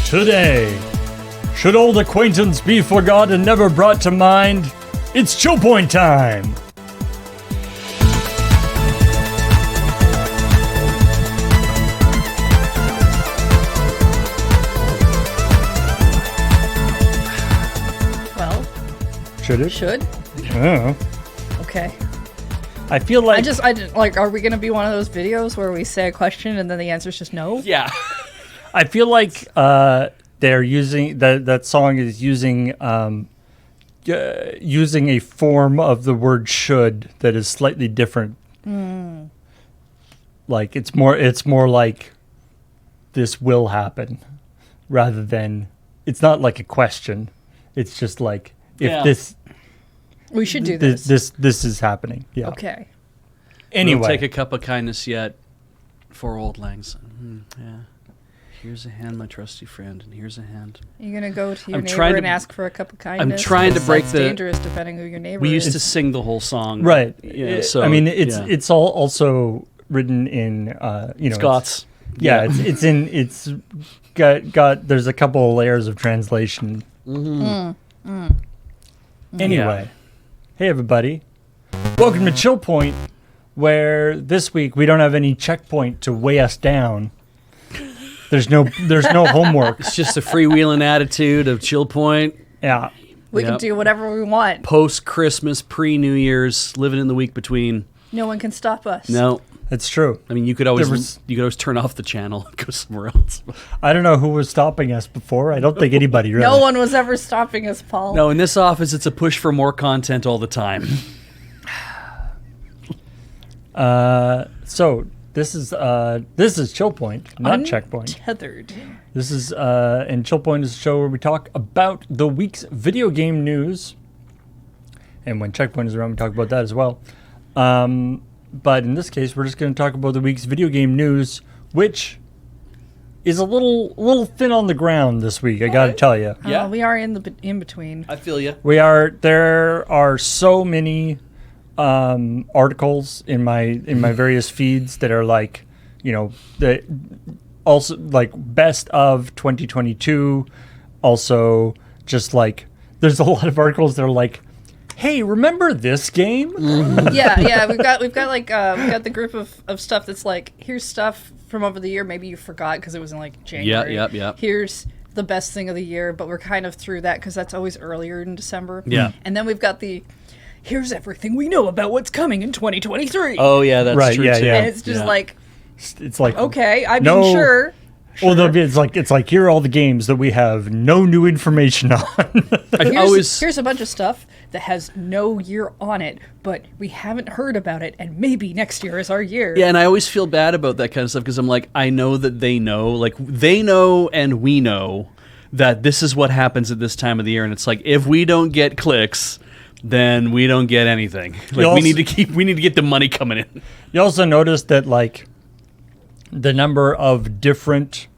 Today, should old acquaintance be forgot and never brought to mind? It's ChillPoint time! Well, Should it? should? Oh. Okay. I feel like... I didn't, like, are we gonna be one of those videos where we say a question and then the answer's just no? Yeah. I feel like they're using... That song is using using a form of the word should that is slightly different. Like, it's more like this will happen rather than... It's not like a question. It's just like, if this... We should do this. This is happening. Yeah. Okay. Anyway. We'll take a cup of kindness yet for old Langs. Yeah. Here's a hand, my trusty friend, and here's a hand. You're gonna go to your I'm neighbor trying and to- ask for a cup of kindness. trying to break That's the- dangerous depending who your neighbor We is. used to sing the whole song. Right. Yeah, so, I mean, it's yeah. it's all also written in Scots. It's got there's a couple of layers of translation. Anyway, hey everybody, welcome to ChillPoint, where this week we don't have any checkpoint to weigh us down. There's no homework. It's just a freewheeling attitude of ChillPoint. Yeah. we can Yep. do whatever we want. Post-Christmas, pre-New Year's, living in the week between. No one can stop us. No. It's true. I mean, you could always was- turn off the channel and go somewhere else. I don't know who was stopping us before. I don't think anybody really. No one was ever stopping us, Paul. No, in this office, it's a push for more content all the time. So this is ChillPoint, not Checkpoint. Tethered. This is and ChillPoint is a show where we talk about the week's video game news. And when Checkpoint is around, we talk about that as well. But in this case, we're just going to talk about the week's video game news, which is a little thin on the ground this week. I got to tell you, Yeah. We are in between. I feel you. there are so many articles in my various feeds that are like, the also like best of 2022. Also, just like there's a lot of articles that are like, hey, remember this game? yeah. We've got the group of stuff that's like, here's stuff from over the year. Maybe you forgot because it was in like January. Yeah. Here's the best thing of the year, but we're kind of through that because that's always earlier in December. Yeah. And then we've got here's everything we know about what's coming in 2023. Oh, yeah, that's Right, true, yeah, too. yeah. And it's just like, It's like, okay, I mean, No. sure. well, it's like here are all the games that we have no new information on. Here's a bunch of stuff that has no year on it, but we haven't heard about it, and maybe next year is our year. Yeah, and I always feel bad about that kind of stuff because I'm like, I know that they know. Like, they know and we know that this is what happens at this time of the year. And it's like, if we don't get clicks, then we don't get anything. Like, we need to get the money coming in. You also notice that like the number of different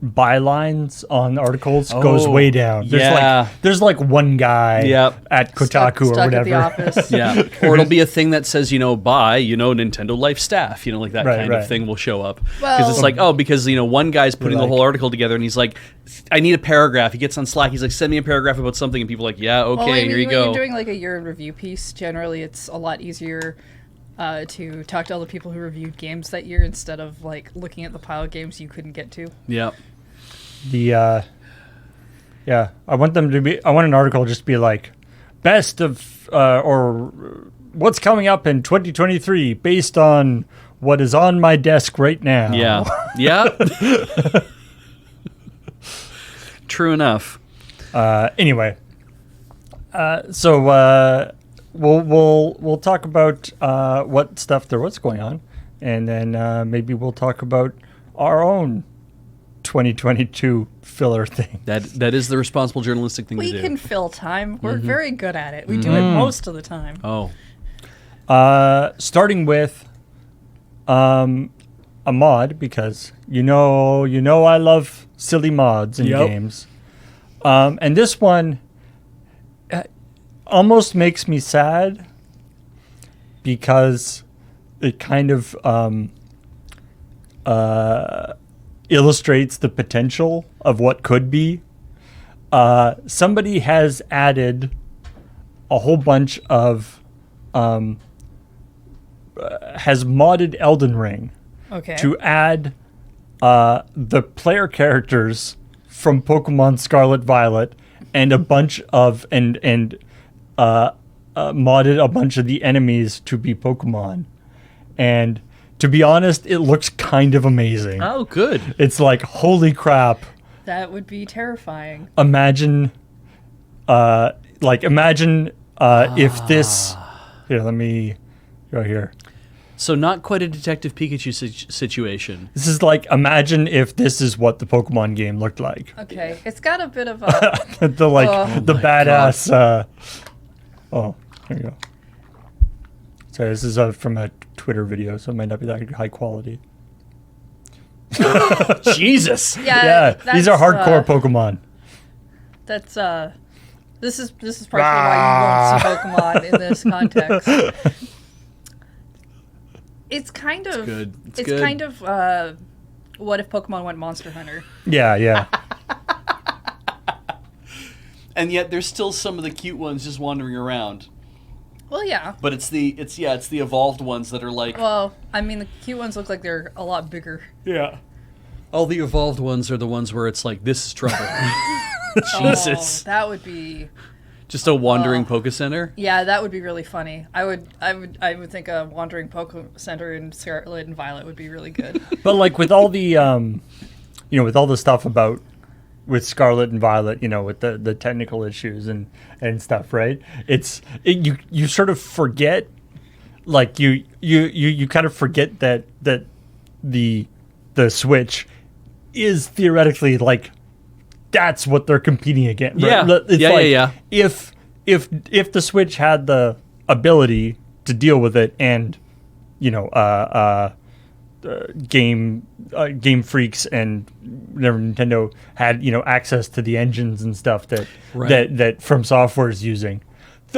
bylines on articles goes way down. There's like one guy at Kotaku Stuck or whatever. at the office. Yeah. Or it'll be a thing that says, by, Nintendo Life staff, like that kind of thing will show up. Because it's like, because, one guy's putting the whole article together and he's like, I need a paragraph. He gets on Slack. He's like, send me a paragraph about something. And people are like, yeah, okay, Well, I mean, here you when go. you're doing like a year in review piece, generally it's a lot easier to talk to all the people who reviewed games that year instead of like looking at the pile of games you couldn't get to. Yeah. I want an article just to be like best of or what's coming up in 2023 based on what is on my desk right now. Yeah. Yeah. True enough. Anyway, so we'll talk about what stuff there was going on, and then maybe we'll talk about our own 2022 filler thing. That is the responsible journalistic thing to do. We can fill time. We're very good at it. We do it most of the time. Oh. Starting with a mod, because you know I love silly mods in games. And this one almost makes me sad because it kind of illustrates the potential of what could be. Somebody has added a whole bunch of has modded Elden Ring Okay. to add the player characters from Pokemon Scarlet Violet and a bunch of modded a bunch of the enemies to be Pokemon. And to be honest, it looks kind of amazing. Oh, good. It's like, holy crap. That would be terrifying. Imagine if this, here, let me go here. So not quite a Detective Pikachu situation. This is like, imagine if this is what the Pokemon game looked like. Okay. It's got a bit of a. the my badass. Oh, there you go. So this is from a Twitter video, so it might not be that high quality. Jesus. Yeah, these are hardcore Pokemon. That's This is partially why you won't see Pokemon in this context. It's kind of good. It's it's good. kind of what if Pokemon went Monster Hunter? Yeah. And yet there's still some of the cute ones just wandering around. Well, yeah. But it's the evolved ones that are like Well, I mean, the cute ones look like they're a lot bigger. yeah. All the evolved ones are the ones where it's like this is trouble. Jesus. Oh, that would be. Just a wandering Poke Center? Yeah, that would be really funny. I would think a wandering Poke Center in Scarlet and Violet would be really good. But like with all the with all the stuff about with Scarlet and Violet, with the technical issues and stuff, right? You sort of forget, like you kind of forget that the Switch is theoretically like that's what they're competing against. Yeah. Right? It's Yeah. If the Switch had the ability to deal with it, and Game Freaks and whatever Nintendo had access to the engines and stuff that From Software is using,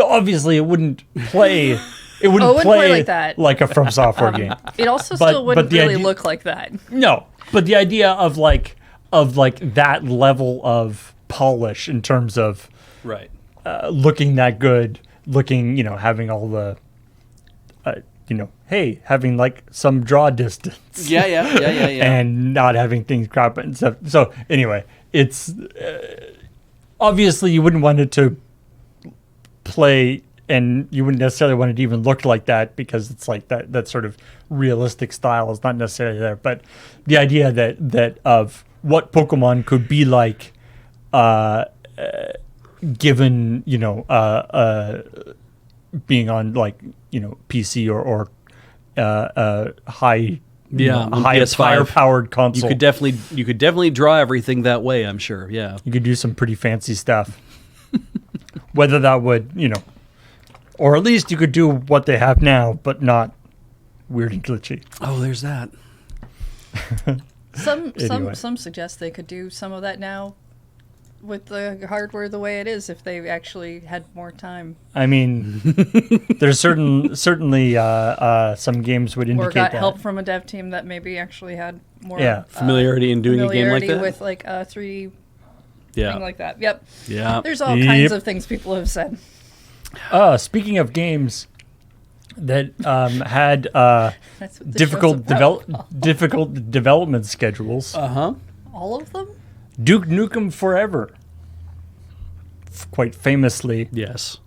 obviously it wouldn't play. It wouldn't play like that. like a From Software game. It also still wouldn't the really idea- look like that. No, but the idea of that level of polish in terms of Right. looking that good, having all the, having like some draw distance. Yeah. And not having things crop and stuff. So anyway, it's obviously you wouldn't want it to play, and you wouldn't necessarily want it to even look like that because it's like that sort of realistic style is not necessarily there. But the idea that of what Pokemon could be like, given being on PC or high on high PS5. firepowered console. You could definitely draw everything that way, I'm sure. Yeah. You could do some pretty fancy stuff. Whether that would, or at least you could do what they have now, but not weird and glitchy. Oh, there's that. Anyway. Some suggest they could do some of that now with the hardware the way it is if they actually had more time. I mean, there's certainly some games would indicate Or got that. help from a dev team that maybe actually had more Familiarity in doing a game like familiarity that? with like a 3D Yeah. thing like that. Yep. Yeah. There's all kinds of things people have said. Speaking of games that had That's what the difficult show's about. difficult development schedules, Uh-huh. All of them? Duke Nukem Forever, quite famously, Yes.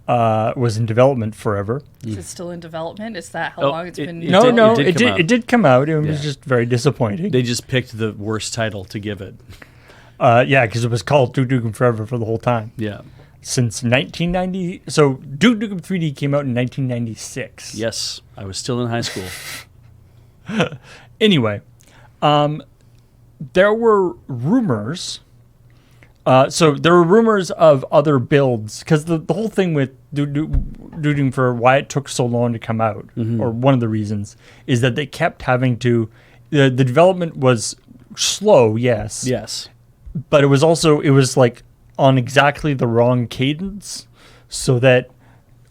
was in development forever. Is it still in development? Is that how Oh, long it's been? It did come out. It was Yeah. just very disappointing. They just picked the worst title to give it. Yeah, because it was called Duke Nukem Forever for the whole time. Yeah. Since 1990. So Duke Nukem 3D came out in 1996. Yes. I was still in high school. Anyway, there were rumors. So there were rumors of other builds, because the whole thing with Duke Nukem for why it took so long to come out, or one of the reasons, is that they kept having to. The development was slow, yes. Yes. But it was like on exactly the wrong cadence, so that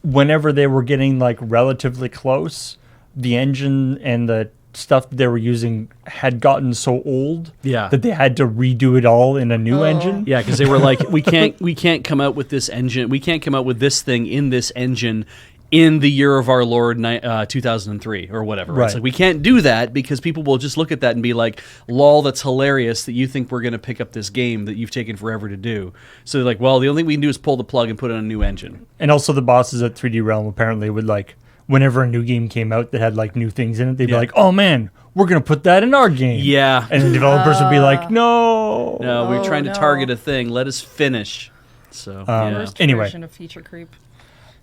whenever they were getting like relatively close, the engine and the stuff that they were using had gotten so old Yeah. that they had to redo it all in a new engine. Yeah, because they were like, we can't come out with this engine. We can't come out with this thing in this engine in the year of our Lord 2003 or whatever. Right? It's like we can't do that because people will just look at that and be like, "Lol, that's hilarious that you think we're going to pick up this game that you've taken forever to do." So they're like, "Well, the only thing we can do is pull the plug and put on a new engine." And also the bosses at 3D Realm apparently would like, whenever a new game came out that had like new things in it, they'd be like, "Oh man, we're gonna put that in our game." Yeah. And the developers would be like, "No, No, we're trying to no. target a thing. Let us finish. So yeah. Worst Anyway. version of feature creep.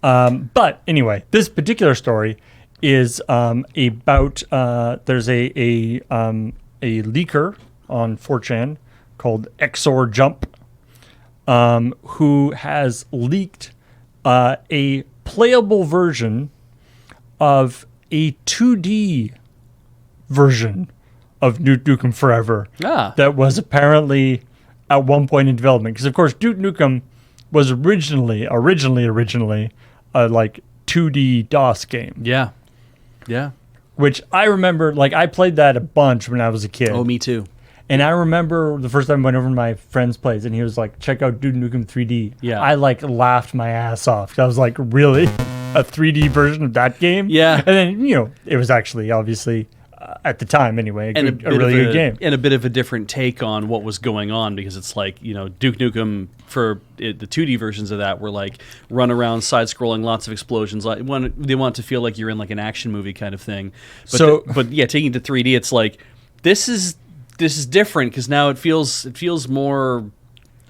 But anyway, this particular story is about there's a leaker on 4chan called XOR Jump who has leaked a playable version of a 2D version of Duke Nukem Forever that was apparently at one point in development. Because of course Duke Nukem was originally a like 2D DOS game. Yeah. Yeah. Which I remember, like I played that a bunch when I was a kid. Oh, me too. And I remember the first time I went over to my friend's place and he was like, check out Duke Nukem 3D. Yeah. I like laughed my ass off. I was like, really? A 3D version of that game? Yeah. And then, you know, it was actually obviously at the time anyway, a bit really of good game. And a bit of a different take on what was going on because it's like, you know, Duke Nukem for the 2D versions of that were like run around, side scrolling, lots of explosions. Like they want to feel like you're in like an action movie kind of thing. But but yeah, taking it to 3D, it's like this is different because now it feels more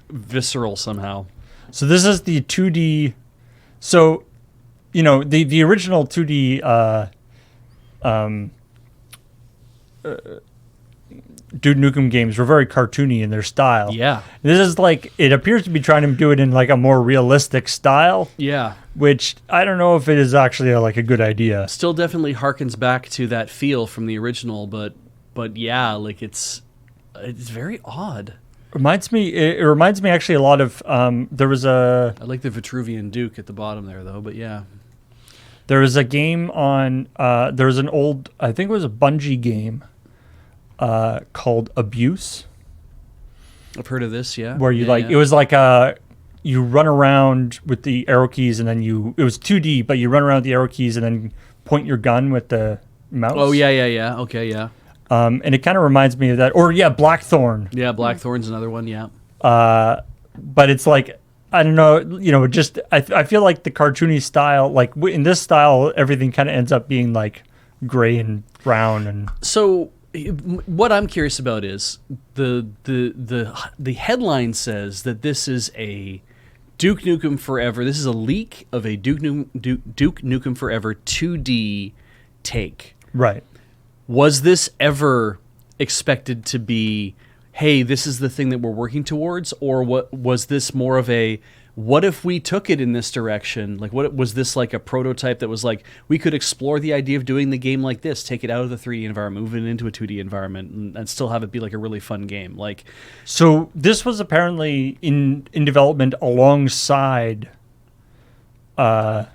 visceral somehow. So this is the 2D. So, you know, the original 2D Duke Nukem games were very cartoony in their style. Yeah. This is like, it appears to be trying to do it in like a more realistic style. Yeah. Which I don't know if it is actually like a good idea. Still definitely harkens back to that feel from the original, but yeah, like it's very odd. It reminds me actually a lot of there was a I like the Vitruvian Duke at the bottom there though, but yeah. there was a game on there was an old, I think it was a Bungie game called Abuse, I've heard of this, yeah. where you Yeah. it was like you run around with the arrow keys and then it was 2D, but you run around with the arrow keys and then point your gun with the mouse. Oh yeah. Okay, yeah. And it kind of reminds me of that. Or yeah, Blackthorn. Yeah, Blackthorn's another one, yeah. But it's like, I don't know, you know, just I feel like the cartoony style, like in this style, everything kind of ends up being like gray and brown and. So what I'm curious about is the headline says that this is a Duke Nukem Forever. This is a leak of a Duke Nukem Forever 2D take. Right. Was this ever expected to be, hey, this is the thing that we're working towards, or what was this more of a, what if we took it in this direction? Like, what was this like a prototype that was like, we could explore the idea of doing the game like this, take it out of the 3D environment, move it into a 2D environment, and still have it be like a really fun game. Like, so this was apparently in development alongside Duke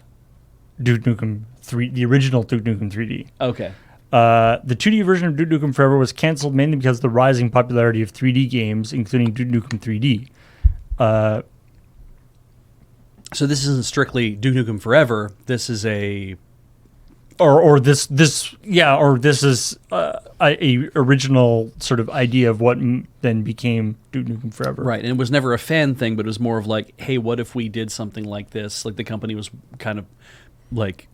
Nukem 3, the original Duke Nukem 3D. okay. The 2D version of Duke Nukem Forever was canceled mainly because of the rising popularity of 3D games, including Duke Nukem 3D. So this isn't strictly Duke Nukem Forever. This is a, this is a original sort of idea of what then became Duke Nukem Forever. right, and it was never a fan thing, but it was more of like, hey, what if we did something like this? Like the company was kind of like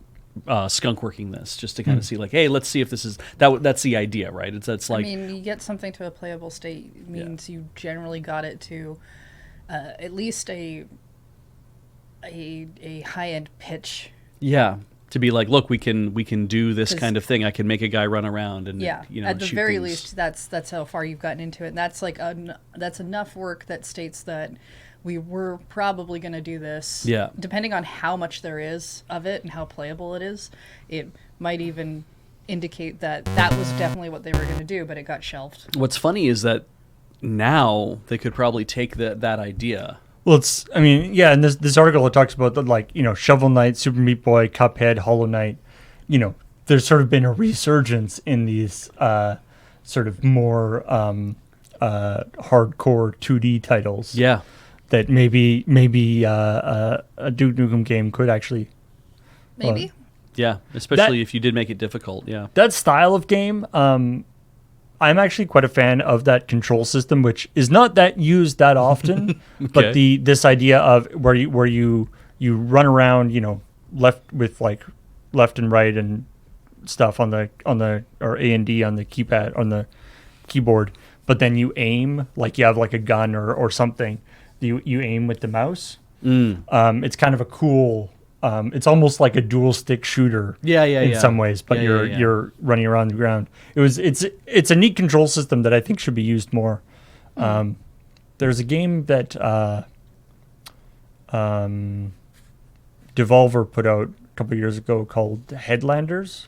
skunk working this just to kind of see like, hey, let's see if this is that's the idea, right? That's like, I mean, you get something to a playable state means you generally got it to at least a high-end pitch. yeah, to be like, look, we can do this kind of thing. I can make a guy run around and you know, at the shoot very things. least, that's how far you've gotten into it, and that's like that's enough work that states that we were probably going to do this. Yeah. Depending on how much there is of it and how playable it is, it might even indicate that was definitely what they were going to do, but it got shelved. What's funny is that now they could probably take that idea. Well, and this article it talks about the, like, you know, Shovel Knight, Super Meat Boy, Cuphead, Hollow Knight, you know, there's sort of been a resurgence in these sort of more hardcore 2D titles. Yeah. That maybe a Duke Nukem game could actually. Maybe. Yeah, especially if you did make it difficult. Yeah. That style of game, I'm actually quite a fan of that control system, which is not that used that often. But this idea of where you run around, left and right and stuff on the or A and D on the keypad on the keyboard, but then you aim like you have like a gun or something. You aim with the mouse. It's kind of a cool. It's almost like a dual stick shooter. In some ways, but you're running around the ground. It's a neat control system that I think should be used more. There's a game that Devolver put out a couple of years ago called Headlanders.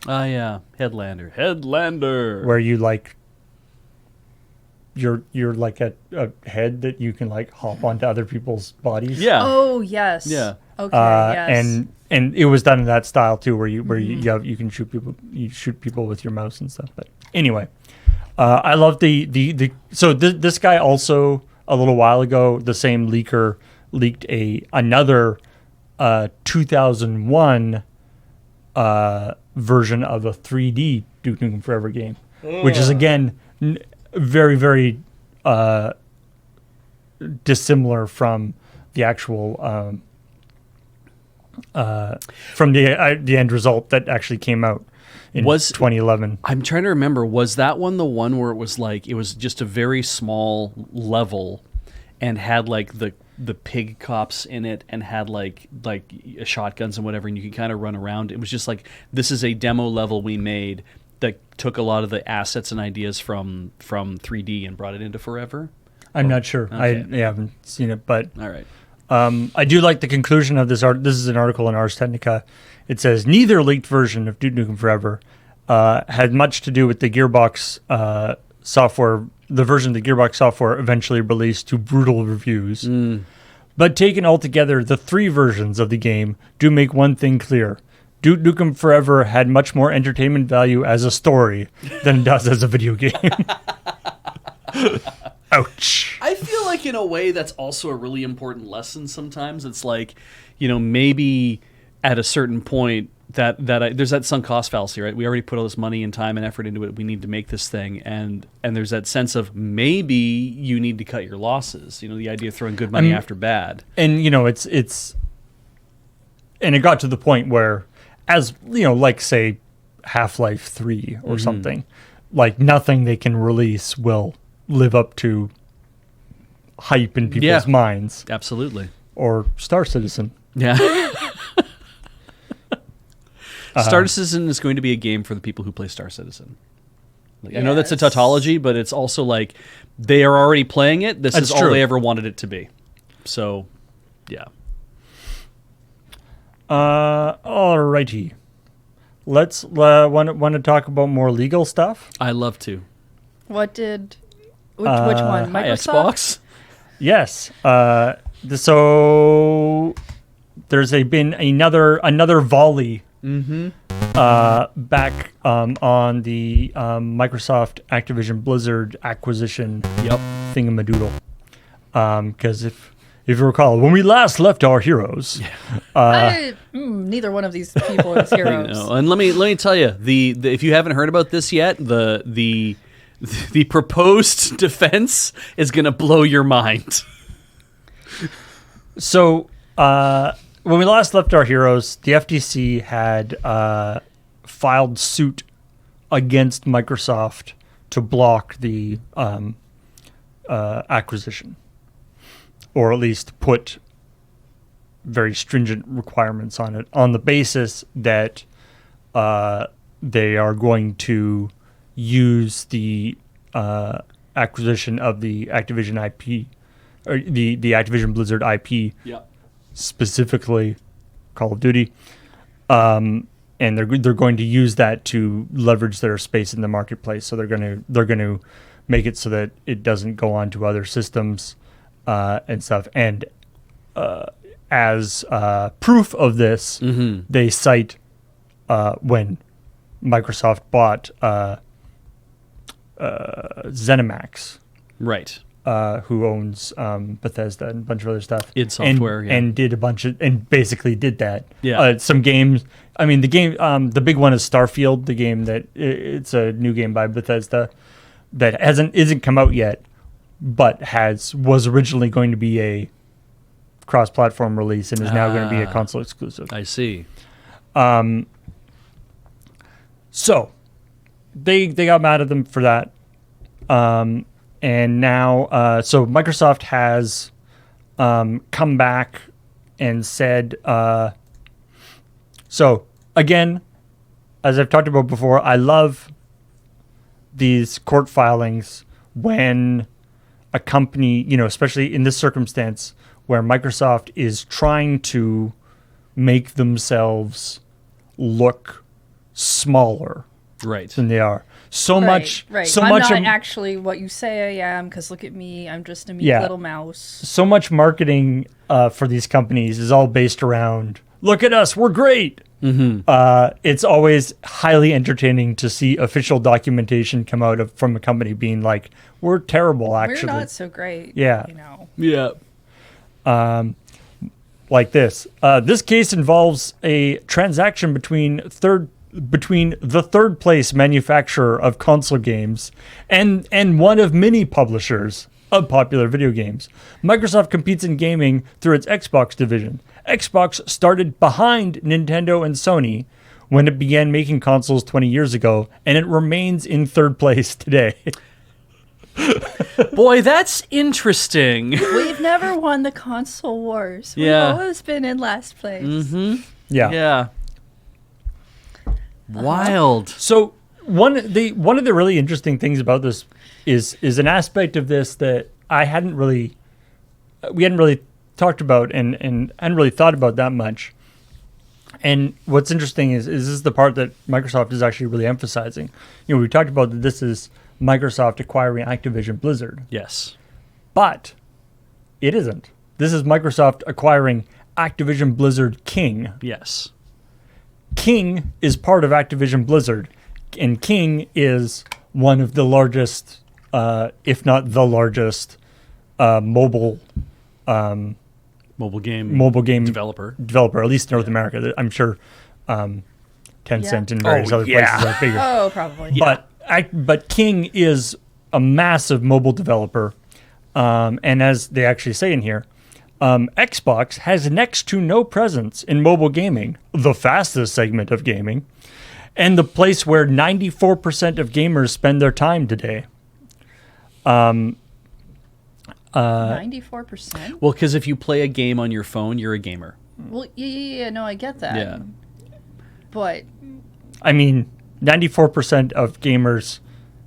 Oh yeah, Headlander. Where you you're like a head that you can like hop onto other people's bodies. Yeah. Oh yes. Yeah. Okay. Yes. And it was done in that style too, where you can shoot people with your mouse and stuff. But anyway, I love this guy also a little while ago, the same leaker leaked another 2001 version of a 3D Duke Nukem Forever game, which is again very, very dissimilar from the actual from the end result that actually came out in 2011. I'm trying to remember, was that one the one where it was just a very small level and had like the pig cops in it and had like shotguns and whatever, and you could kind of run around? It was just like, this is a demo level we made that took a lot of the assets and ideas from 3D and brought it into Forever. I'm not sure. Okay. I haven't seen it, but all right. I do like the conclusion of this art. This is an article in Ars Technica. It says neither leaked version of Duke Nukem Forever had much to do with the Gearbox software. The version of the Gearbox software eventually released to brutal reviews. But taken all together, the three versions of the game do make one thing clear. Duke Nukem Forever had much more entertainment value as a story than it does as a video game. Ouch. I feel like in a way that's also a really important lesson sometimes. It's like, maybe at a certain point there's that sunk cost fallacy, right? We already put all this money and time and effort into it. We need to make this thing. And there's that sense of maybe you need to cut your losses. The idea of throwing good money after bad. And, it's and it got to the point where, as, like, say, Half-Life 3 or something, like, nothing they can release will live up to hype in people's minds. Absolutely. Or Star Citizen. Yeah. Star Citizen is going to be a game for the people who play Star Citizen. I know that's a tautology, but it's also like they are already playing it. This is all they ever wanted it to be. So, yeah. Alrighty. Let's want to talk about more legal stuff. I love to. Which one? Microsoft? Xbox. Yes. So there's been another volley. Back on the Microsoft Activision Blizzard acquisition. Thingamadoodle. Because if you recall, when we last left our heroes, neither one of these people is heroes. And let me tell you, the if you haven't heard about this yet, the proposed defense is going to blow your mind. So, when we last left our heroes, the FTC had filed suit against Microsoft to block the acquisition, or at least put very stringent requirements on it, on the basis that they are going to use the acquisition of the Activision IP, or the Activision Blizzard IP, specifically Call of Duty, and they're going to use that to leverage their space in the marketplace. So they're going to make it so that it doesn't go on to other systems and stuff. And as proof of this, they cite when Microsoft bought ZeniMax, Right. who owns Bethesda and a bunch of other stuff. id Software, and did a bunch of, and basically did that. Yeah. Some games. I mean, the big one is Starfield, the game that it's a new game by Bethesda that isn't come out yet, but was originally going to be a cross-platform release and is now going to be a console exclusive. I see. So they got mad at them for that. And now, so Microsoft has come back and said, so again, as I've talked about before, I love these court filings when a company, especially in this circumstance where Microsoft is trying to make themselves look smaller Right. than they are. So Right, much, right. so I'm much, not actually what you say I am, because look at me. I'm just a meek Yeah. little mouse. so much marketing for these companies is all based around, look at us, we're great. It's always highly entertaining to see official documentation come out from a company being like, we're terrible, actually. We're not so great. Yeah. Yeah. Like this. This case involves a transaction between the third place manufacturer of console games and one of many publishers of popular video games. Microsoft competes in gaming through its Xbox division. Xbox started behind Nintendo and Sony when it began making consoles 20 years ago, and it remains in third place today. Boy, that's interesting. We've never won the console wars. Yeah. We've always been in last place. Yeah. Yeah. Wild. So one of the really interesting things about this is an aspect of this that we hadn't really talked about and hadn't really thought about that much. And what's interesting is this is the part that Microsoft is actually really emphasizing. We talked about that this is Microsoft acquiring Activision Blizzard, Yes. but it isn't. This is Microsoft acquiring Activision Blizzard King. Yes. King is part of Activision Blizzard, and King is one of the largest, if not the largest, mobile game developer. at least in North America. I'm sure Tencent and various other places are bigger. Oh, probably. But King is a massive mobile developer, and as they actually say in here, Xbox has next to no presence in mobile gaming, the fastest segment of gaming, and the place where 94% of gamers spend their time today. 94%? Well, because if you play a game on your phone, you're a gamer. Well, yeah, no, I get that. Yeah. But I mean, 94% of gamers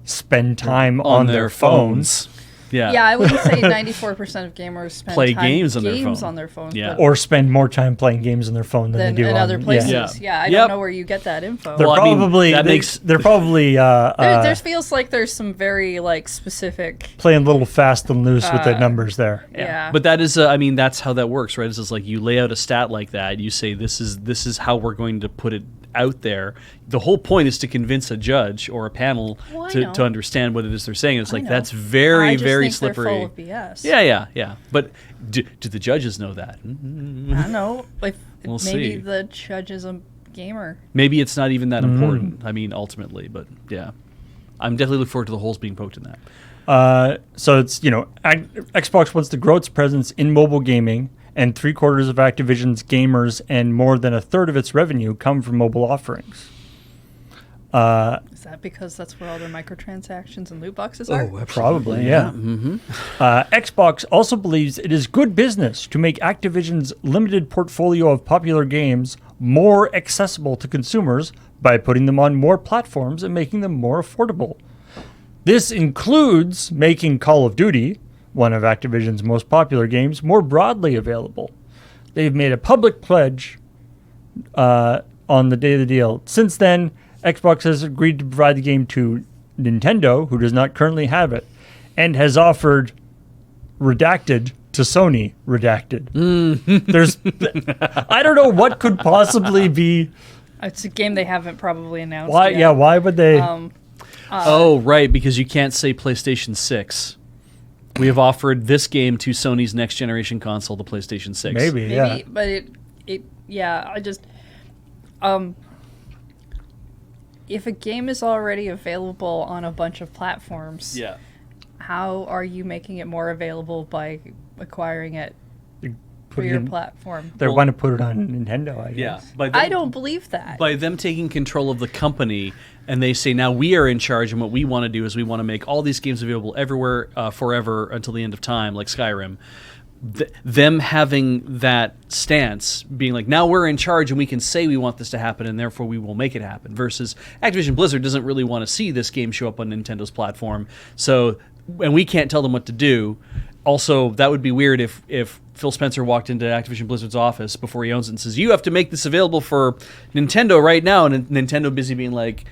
spend time on their phones. Yeah. I wouldn't say 94% of gamers Play time games on their phone. on their phones. Yeah. but Or spend more time playing games on their phone than than they do in on other places. Yeah. Yeah, I Yep. don't know where you get that info. They're Well, I mean, probably that makes- they're probably there feels like there's some very specific. playing a little fast and loose with the numbers there. Yeah. But that is, that's how that works, right? It's just like you lay out a stat like that. You say this is how we're going to put it out there. The whole point is to convince a judge or a panel Well, I to know. understand what it is they're saying. It's I like know. that's very, I just very think slippery. They're full of BS. Yeah. But do the judges know that? I don't know. We'll Maybe see. the judge is a gamer. Maybe it's not even that important. I mean, ultimately, but yeah, I'm definitely looking forward to the holes being poked in that. So it's Xbox wants to grow its presence in mobile gaming, and 3/4 of Activision's gamers and more than a third of its revenue come from mobile offerings. Is that because that's where all their microtransactions and loot boxes are? Probably, yeah. Xbox also believes it is good business to make Activision's limited portfolio of popular games more accessible to consumers by putting them on more platforms and making them more affordable. This includes making Call of Duty, one of Activision's most popular games, more broadly available. They've made a public pledge on the day of the deal. Since then, Xbox has agreed to provide the game to Nintendo, who does not currently have it, and has offered Redacted to Sony Redacted. There's, I don't know what could possibly be It's a game they haven't probably announced. Why? Yet. Yeah. Why would they? Oh, right, because you can't say PlayStation 6. We have offered this game to Sony's next generation console, the PlayStation 6. Maybe. Yeah. But I just, if a game is already available on a bunch of platforms, Yeah. how are you making it more available by acquiring it for Put it your in- platform? They Well- want to put it on Nintendo. I Yeah. guess. I don't believe that. By them taking control of the company, and they say, now we are in charge, and what we want to do is we want to make all these games available everywhere, forever, until the end of time, like Skyrim. Them having that stance, being like, now we're in charge and we can say we want this to happen and therefore we will make it happen, versus Activision Blizzard doesn't really want to see this game show up on Nintendo's platform, and we can't tell them what to do. Also, that would be weird if Phil Spencer walked into Activision Blizzard's office before he owns it and says, you have to make this available for Nintendo right now, and Nintendo busy being like,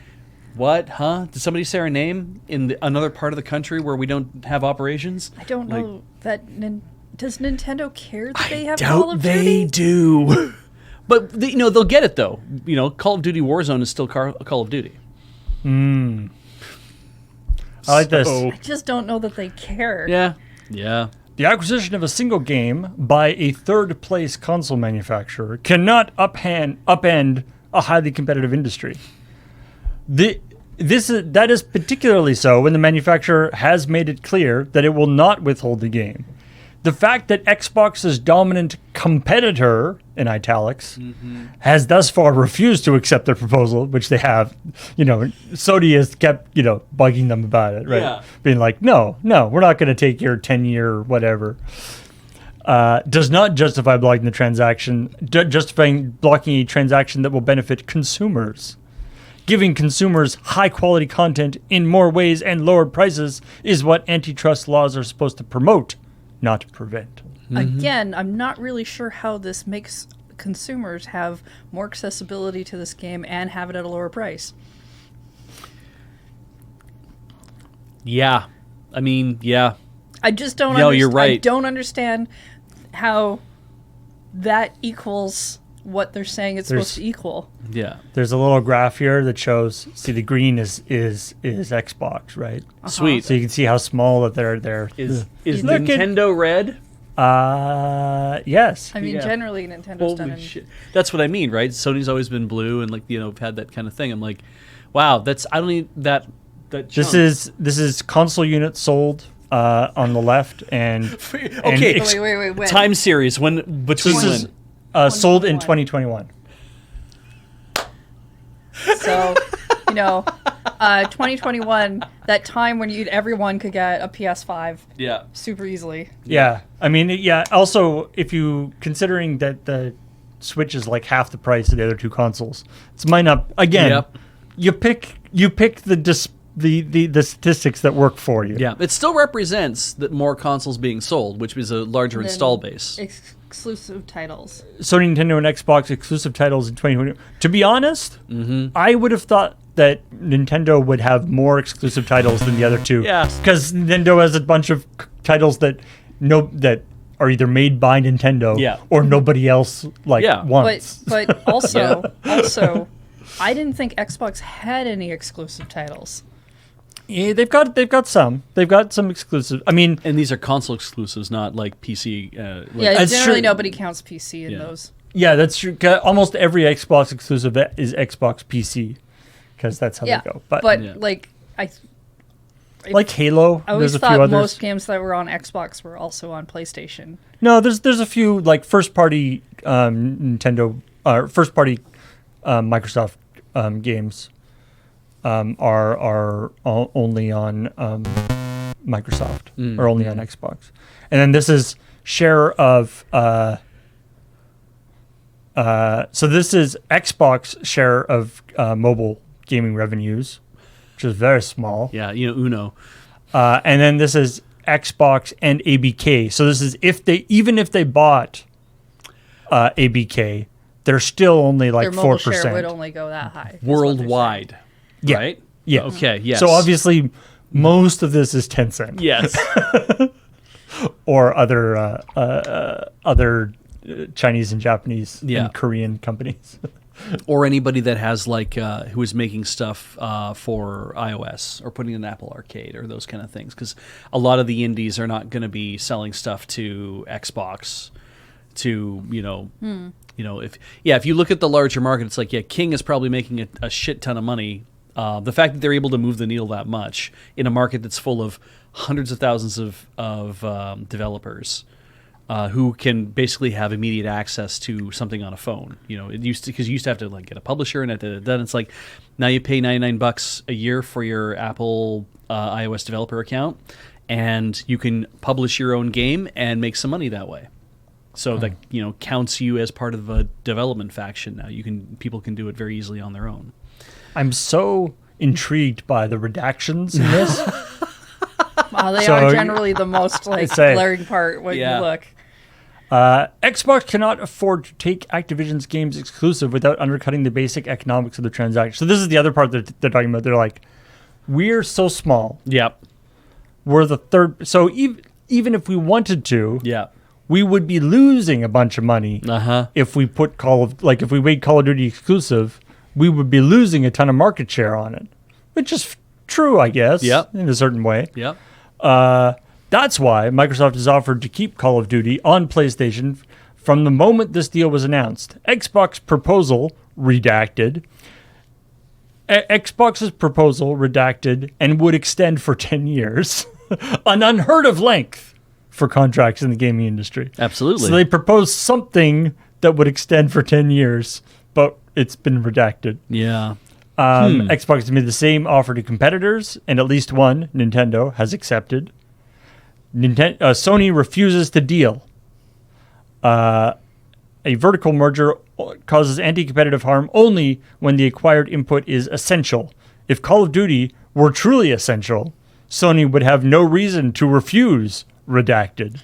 what, huh? Did somebody say our name in another part of the country where we don't have operations? I don't know that. Does Nintendo care that they have Doubt Call of they Duty? do. But they'll get it though. Call of Duty Warzone is still Call of Duty. I like this. So- I just don't know that they care. Yeah. Yeah. The acquisition of a single game by a third-place console manufacturer cannot upend a highly competitive industry. That is particularly so when the manufacturer has made it clear that it will not withhold the game. The fact that Xbox's dominant competitor, in italics, has thus far refused to accept their proposal, which they have, Sony has kept, bugging them about it, right? Yeah. Being like, no, we're not going to take your 10-year whatever. Does not justify blocking the transaction, justifying blocking a transaction that will benefit consumers. Giving consumers high-quality content in more ways and lower prices is what antitrust laws are supposed to promote, not prevent. Again, I'm not really sure how this makes consumers have more accessibility to this game and have it at a lower price. Yeah. I mean, yeah. I just don't. No, you're right. I don't understand how that equals what they're saying it's supposed to equal. Yeah. There's a little graph here that shows. See, the green is Xbox, right? Sweet. So you can see how small that they're. Is Look at- Nintendo red? Yes. I mean, Yeah. generally Nintendo's done. Holy shit. That's what I mean, right? Sony's always been blue and had that kind of thing. I'm like, wow, I don't need that This chunk. is console units sold on the left and Okay. Wait. When? Time series between this is when? sold in 2021. So, 2021, that time when everyone could get a PS5 Yeah. super easily. Yeah. I mean, yeah. Also, if you considering that the Switch is like half the price of the other two consoles, it's might not. Again, Yep. you pick the statistics that work for you. Yeah. It still represents that more consoles being sold, which is a larger And then install base. Exclusive titles. Sony, Nintendo, and Xbox exclusive titles in 2020. To be honest, I would have thought that Nintendo would have more exclusive titles than the other two. Yeah. Because Nintendo has a bunch of titles that are either made by Nintendo Yeah. or nobody else Yeah. wants. But also, I didn't think Xbox had any exclusive titles. Yeah, they've got some. They've got some exclusive. I mean, And these are console exclusives, not like PC. Yeah, That's generally true. nobody counts PC in Yeah. those. yeah, that's true. 'Cause almost every Xbox exclusive is Xbox PC because that's how Yeah, they go. but Yeah. like like Halo, I always there's a few thought others. most games that were on Xbox were also on PlayStation. No, there's a few like first party Nintendo first party Microsoft games are only on Microsoft or only on Xbox, and then this is share of so this is Xbox share of mobile gaming revenues, which is very small. Yeah, Uno. And then this is Xbox and ABK. So this is if they bought ABK, they're still only like Their mobile 4%. share would only go that high. is what they're Worldwide. Yeah. Right? Yeah. Okay, yes. So obviously most of this is Tencent Yes. or other Chinese and Japanese Yeah. and Korean companies. or anybody that has like who is making stuff for iOS or putting in Apple Arcade or those kind of things, because a lot of the indies are not going to be selling stuff to Xbox. To if you look at the larger market, it's like King is probably making a shit ton of money. The fact that they're able to move the needle that much in a market that's full of hundreds of thousands of developers. Who can basically have immediate access to something on a phone? It used to, because you used to have to like get a publisher, and then it's like now you pay $99 a year for your Apple iOS developer account, and you can publish your own game and make some money that way. So that counts you as part of a development faction now. People can do it very easily on their own. I'm so intrigued by the redactions in this. They are generally the most glaring part when you look. Xbox cannot afford to take Activision's games exclusive without undercutting the basic economics of the transaction. So this is the other part that they're talking about. They're like, we're so small. Yep. We're the third. So even if we wanted to, we would be losing a bunch of money if we put if we made Call of Duty exclusive. We would be losing a ton of market share on it, which is true, I guess, in a certain way. Yep. That's why Microsoft has offered to keep Call of Duty on PlayStation from the moment this deal was announced. Xbox's proposal redacted and would extend for 10 years, an unheard of length for contracts in the gaming industry. Absolutely. So they proposed something that would extend for 10 years, but it's been redacted. Yeah. Xbox has made the same offer to competitors, and at least one, Nintendo, has accepted. Sony refuses to deal. A vertical merger causes anti-competitive harm only when the acquired input is essential. If Call of Duty were truly essential, Sony would have no reason to refuse redacted.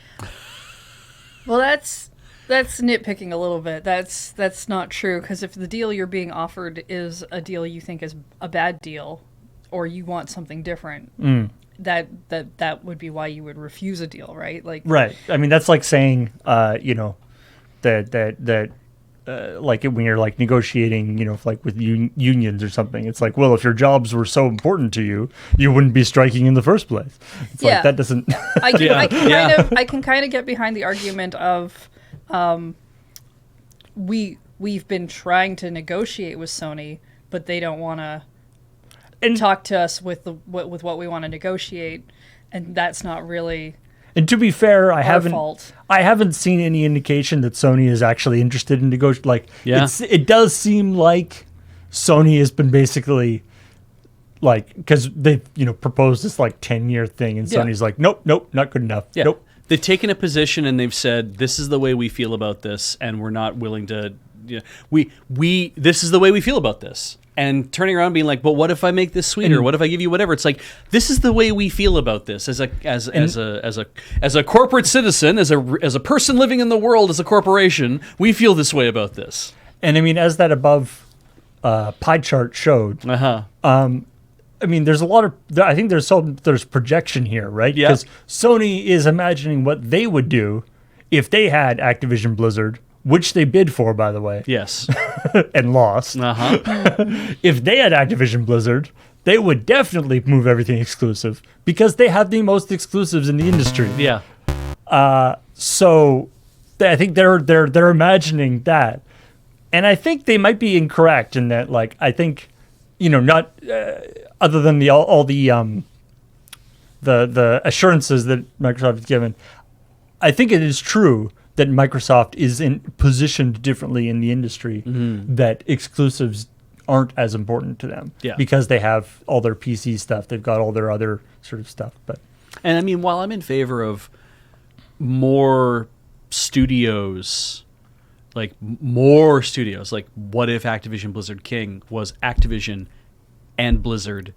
Well, that's nitpicking a little bit. That's not true, because if the deal you're being offered is a deal you think is a bad deal, or you want something different, that would be why you would refuse a deal, right? Right. I mean, that's like saying, that like when you're like negotiating, like with unions or something. It's like, well, if your jobs were so important to you, you wouldn't be striking in the first place. It's like that doesn't. I can kind of get behind the argument of. We've been trying to negotiate with Sony, but they don't want to talk to us with what we want to negotiate, and that's not really. And to be fair, I fault. haven't seen any indication that Sony is actually interested in negotiating. It does seem like Sony has been basically because they've proposed this 10-year thing, and Sony's like, nope, not good enough. Yeah. Nope. They've taken a position and they've said, this is the way we feel about this, and we're not willing to. This is the way we feel about this. And turning around and being like, but what if I make this sweeter? What if I give you whatever? It's like, this is the way we feel about this as a corporate citizen, as a person living in the world, as a corporation, we feel this way about this. And I mean, as that above pie chart showed, I mean, there's a lot of. I think there's projection here, right? Yeah. Because Sony is imagining what they would do if they had Activision Blizzard, which they bid for, by the way. Yes. And lost. If they had Activision Blizzard, they would definitely move everything exclusive because they have the most exclusives in the industry. Yeah. So I think they're imagining that, and I think they might be incorrect in that. I think, not. Other than all the assurances that Microsoft has given, I think it is true that Microsoft is positioned differently in the industry, that exclusives aren't as important to them because they have all their PC stuff, they've got all their other sort of stuff. And I mean, while I'm in favor of more studios, what if Activision Blizzard King was Activision and Blizzard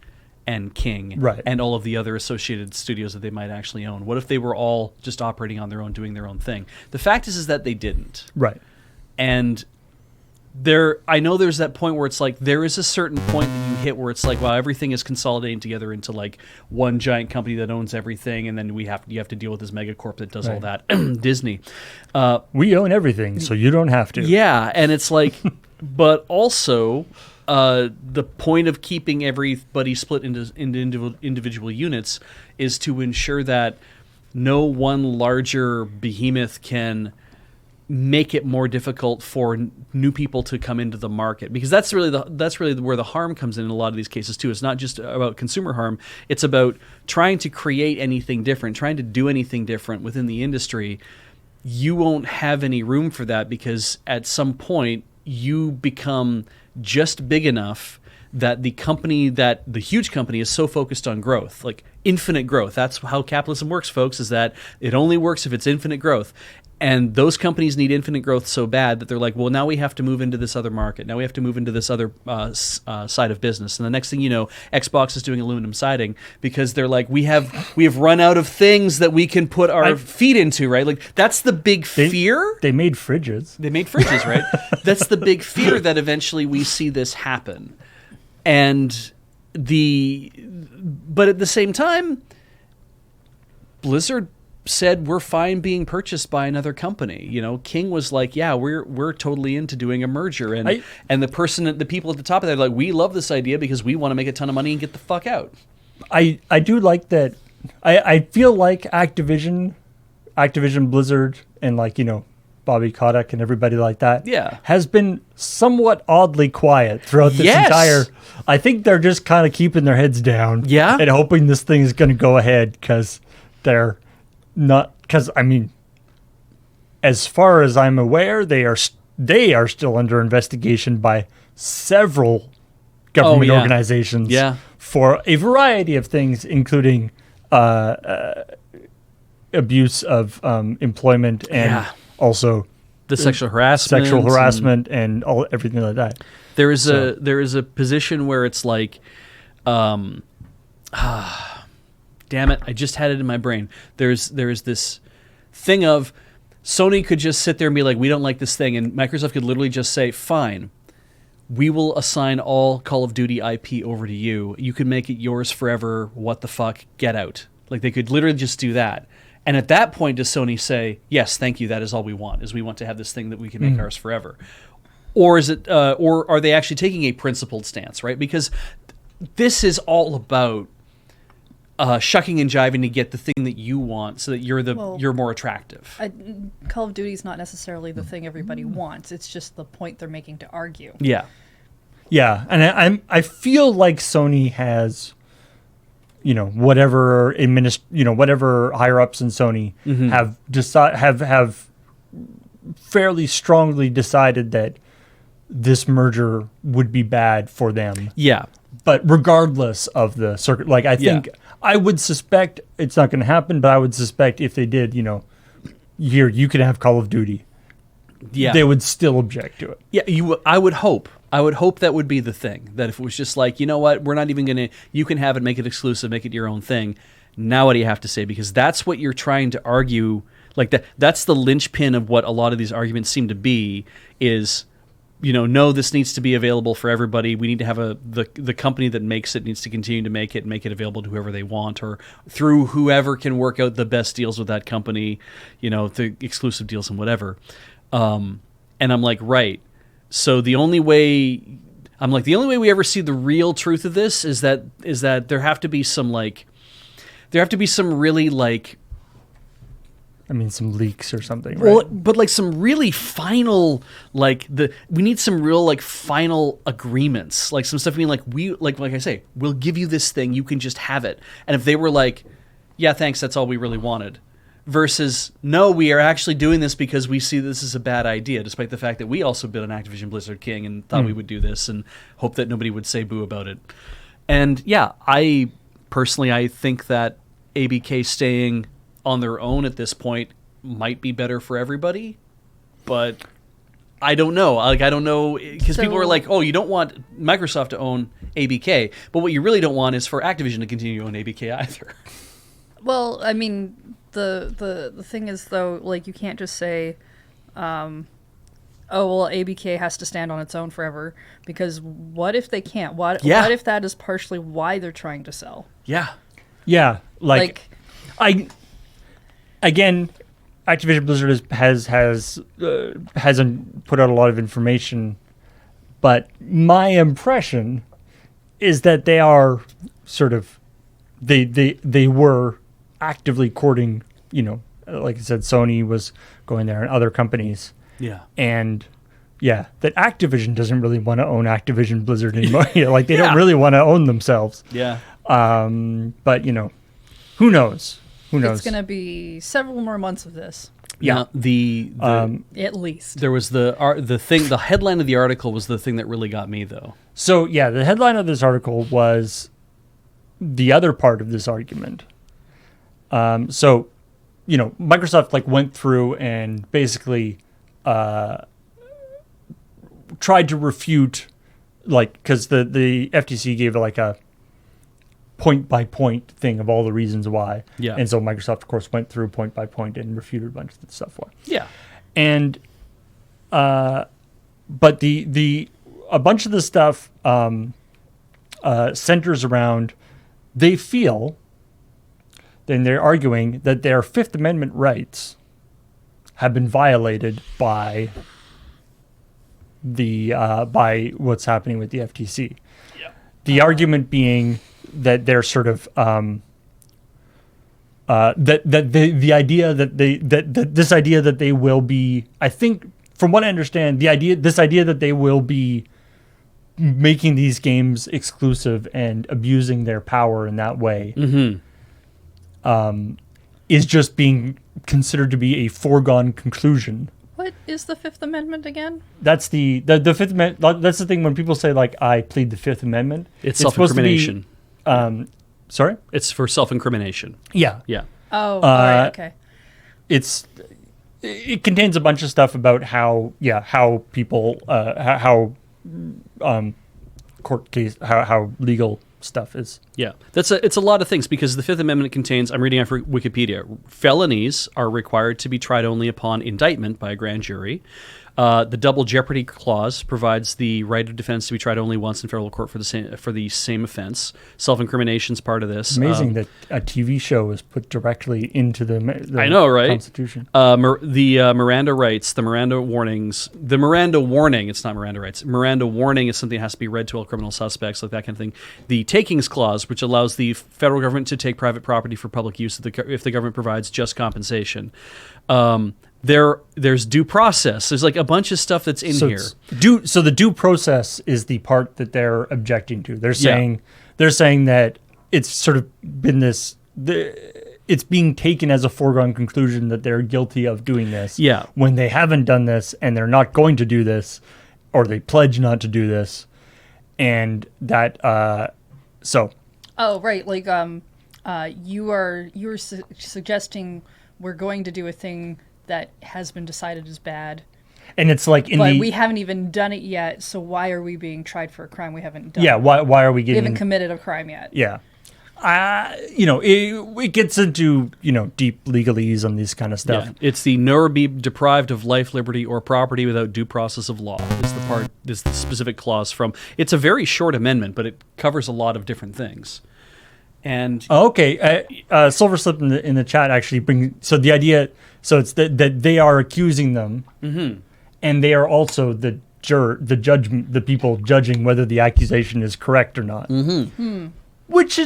and King, right, and all of the other associated studios that they might actually own? What if they were all just operating on their own, doing their own thing? The fact is that they didn't. Right. And I know there's that point where it's like there is a certain point that you hit where it's like, wow, everything is consolidating together into like one giant company that owns everything, and then you have to deal with this megacorp that does all that. Disney. We own everything, so you don't have to. Yeah, and it's like, but also the point of keeping everybody split into individual units is to ensure that no one larger behemoth can make it more difficult for new people to come into the market, because that's really where the harm comes in a lot of these cases too. It's not just about consumer harm; it's about trying to create anything different, trying to do anything different within the industry. You won't have any room for that, because at some point you become just big enough that the huge company is so focused on growth, like infinite growth. That's how capitalism works, folks, is that it only works if it's infinite growth. And those companies need infinite growth so bad that they're like, well, now we have to move into this other market. Now we have to move into this other side of business. And the next thing you know, Xbox is doing aluminum siding because they're like, we have run out of things that we can put our feet into, right? Like that's the big fear. They made fridges. Right? That's the big fear, that eventually we see this happen. And but at the same time, Blizzard said we're fine being purchased by another company. You know, King was like, yeah, we're totally into doing a merger, and the people at the top of that are like, we love this idea because we want to make a ton of money and get the fuck out. I do like that. I feel like Activision Blizzard, and like, you know, Bobby Kotick and everybody like that, has been somewhat oddly quiet throughout this entire. I think they're just kind of keeping their heads down, and hoping this thing is going to go ahead, because they're not. Because I mean, as far as I'm aware, they are still under investigation by several government organizations for a variety of things, including abuse of employment and also the sexual harassment and everything like that. There is a position where it's like, damn it, I just had it in my brain. There's this thing of Sony could just sit there and be like, we don't like this thing, and Microsoft could literally just say, fine, we will assign all Call of Duty IP over to you. You can make it yours forever. What the fuck? Get out. Like, they could literally just do that. And at that point, does Sony say, yes, thank you, that is all we want, is we want to have this thing that we can make ours forever? Or is it, or are they actually taking a principled stance, right? Because this is all about shucking and jiving to get the thing that you want, so that you're more attractive. Call of Duty is not necessarily the thing everybody wants. It's just the point they're making to argue. Yeah, and I feel like Sony has, you know, whatever higher ups in Sony have fairly strongly decided that this merger would be bad for them. Yeah. But regardless of the circuit, like, I think I would suspect it's not going to happen, but I would suspect if they did, you know, here, you can have Call of Duty. Yeah. They would still object to it. Yeah, I would hope that would be the thing, that if it was just like, you know what, we're not even going to, you can have it, make it exclusive, make it your own thing. Now what do you have to say? Because that's what you're trying to argue. Like, that's the linchpin of what a lot of these arguments seem to be, is, you know, no, this needs to be available for everybody. We need to have the company that makes it needs to continue to make it and make it available to whoever they want, or through whoever can work out the best deals with that company, you know, the exclusive deals and whatever. And I'm like, right. So the only way we ever see the real truth of this is that there have to be some really, like, I mean, some leaks or something, right? Well, but like some really final, like, we need some real, like, final agreements, like some stuff. I mean, like I say, we'll give you this thing, you can just have it. And if they were like, yeah, thanks, that's all we really wanted, versus, no, we are actually doing this because we see this as a bad idea, despite the fact that we also built an Activision Blizzard King and thought we would do this and hope that nobody would say boo about it. And yeah, I think that ABK staying on their own at this point might be better for everybody, but I don't know. Like, I don't know, because people are like, oh, you don't want Microsoft to own ABK, but what you really don't want is for Activision to continue to own ABK either. Well, I mean, the thing is, though, like, you can't just say, oh, well, ABK has to stand on its own forever, because what if they can't? What Yeah. if that is partially why they're trying to sell? Yeah. Yeah, again, Activision Blizzard hasn't put out a lot of information, but my impression is that they are sort of they were actively courting, like I said, Sony was going there and other companies, Yeah. and yeah, that Activision doesn't really want to own Activision Blizzard anymore. Like they Yeah. don't really want to own themselves. Yeah. But who knows? Who knows? It's going to be several more months of this, Yeah. Now, the at least. there was the headline of the article was the thing that really got me though. So yeah, the headline of this article was the other part of this argument. So, Microsoft went through and basically tried to refute, because the FTC gave a point by point thing of all the reasons why. Yeah. And so Microsoft, of course, went through point by point and refuted a bunch of the stuff why. Yeah. And but a bunch of the stuff centers around, they feel, then they're arguing that their Fifth Amendment rights have been violated by by what's happening with the FTC. Yeah. The argument being that they're sort of the idea that this idea that they will be, I think, from what I understand, this idea that they will be making these games exclusive and abusing their power in that way is just being considered to be a foregone conclusion. What is the Fifth Amendment again? That's the Fifth Amendment. That's the thing when people say I plead the Fifth Amendment. It's self-incrimination. Sorry? It's for self-incrimination. Yeah. Yeah. Oh, all right, okay. It contains a bunch of stuff about how people court case how legal stuff is. Yeah, it's a lot of things because the Fifth Amendment contains, I'm reading off Wikipedia, felonies are required to be tried only upon indictment by a grand jury. The double jeopardy clause provides the right of defense to be tried only once in federal court for the same offense. Self-incrimination is part of this. Amazing that a TV show is put directly into the I know, right? Constitution. The Miranda rights, the Miranda warnings, the Miranda warning, it's not Miranda rights. Miranda warning is something that has to be read to all criminal suspects, like that kind of thing. The takings clause, which allows the federal government to take private property for public use if the government provides just compensation. There's due process. There's a bunch of stuff that's in here. So the due process is the part that they're objecting to. They're saying that it's sort of been it's being taken as a foregone conclusion that they're guilty of doing this. Yeah. When they haven't done this and they're not going to do this, or they pledge not to do this, and that so. Oh, right. You were suggesting we're going to do a thing that has been decided as bad. And it's but we haven't even done it yet, so why are we being tried for a crime we haven't done? Yeah, why are we getting... We haven't committed a crime yet. Yeah. It gets into, deep legalese on these kind of stuff. Yeah. It's the nor be deprived of life, liberty, or property without due process of law is the specific clause from... It's a very short amendment, but it covers a lot of different things. And... Okay. Silver Slip in the chat actually brings... So the idea... So it's that they are accusing them, and they are also the people judging whether the accusation is correct or not. Which,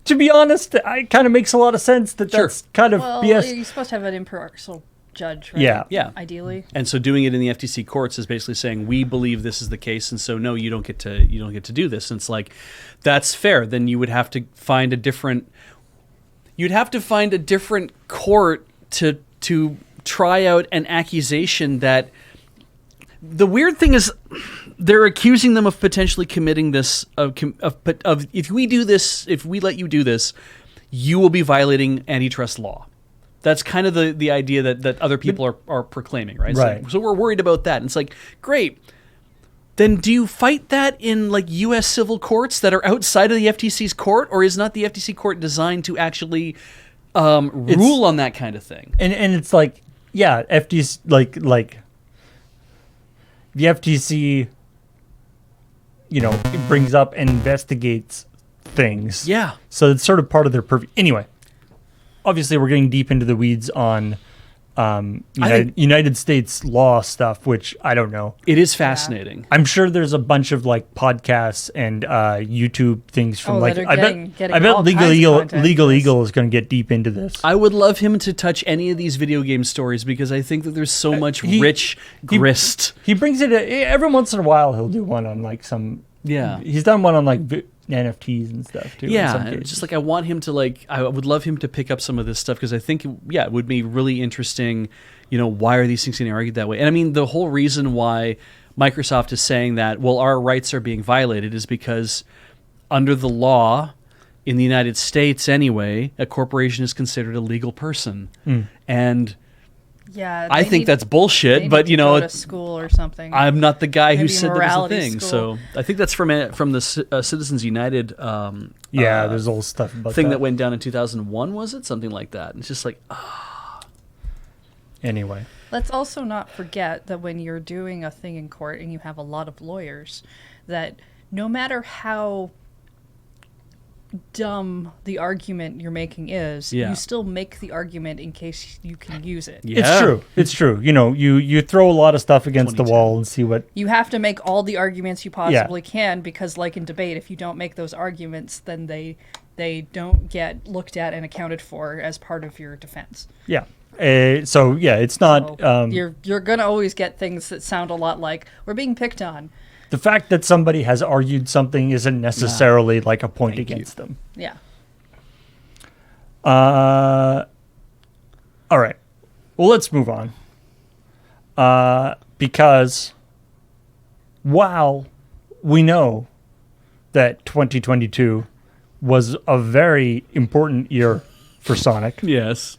to be honest, it kind of makes a lot of sense that's kind of BS. You're supposed to have an impartial judge, right? Yeah. Ideally. And so doing it in the FTC courts is basically saying we believe this is the case, and so no, you don't get to do this. And it's that's fair. Then you would have to find a different. You'd have to find a different court to try out an accusation that... The weird thing is they're accusing them of potentially committing this, of if we do this, if we let you do this, you will be violating antitrust law. That's kind of the idea that other people are proclaiming, right? Right. So we're worried about that. And it's great. Then do you fight that in U.S. civil courts that are outside of the FTC's court, or is not the FTC court designed to actually rule on that kind of thing? And it's FTC the FTC, it brings up and investigates things. Yeah. So it's sort of part of their purview. Anyway, obviously we're getting deep into the weeds on United States law stuff, which I don't know. It is fascinating. I'm sure there's a bunch of like podcasts and YouTube things from that are I getting bet all Legal kinds of Eagle, content Legal for this. Eagle is going to get deep into this. I would love him to touch any of these video game stories because I think that there's so much rich grist. He brings it every once in a while. He'll do one on like some. Yeah. He's done one on like NFTs and stuff too. in some Yeah, and cases. just like I want him to I would love him to pick up some of this stuff because I think it would be really interesting. Why are these things getting argued that way? And I mean, the whole reason why Microsoft is saying that, well, our rights are being violated is because under the law in the United States anyway, a corporation is considered a legal person. And Yeah, I think that's they bullshit, need but to go to school or something. I'm not the guy who Maybe said that was the morality thing. school. So I think that's from the Citizens United there's old stuff about thing that went down in 2001, was it? Something like that. And it's just like, Anyway, Let's also not forget that when you're doing a thing in court and you have a lot of lawyers, that no matter how dumb the argument you're making is, Yeah. you still make the argument in case you can use it. yeah. it's true. It's true. You throw a lot of stuff against the 2010. wall and see what. You have to make all the arguments you possibly can because, like in debate, if you don't make those arguments, then they don't get looked at and accounted for as part of your defense. Yeah. It's not. So you're gonna always get things that sound a lot like we're being picked on. The fact that somebody has argued something isn't necessarily like a point Thank you. against them. Yeah. All right. Well, let's move on. Because while we know that 2022 was a very important year for Sonic, Yes.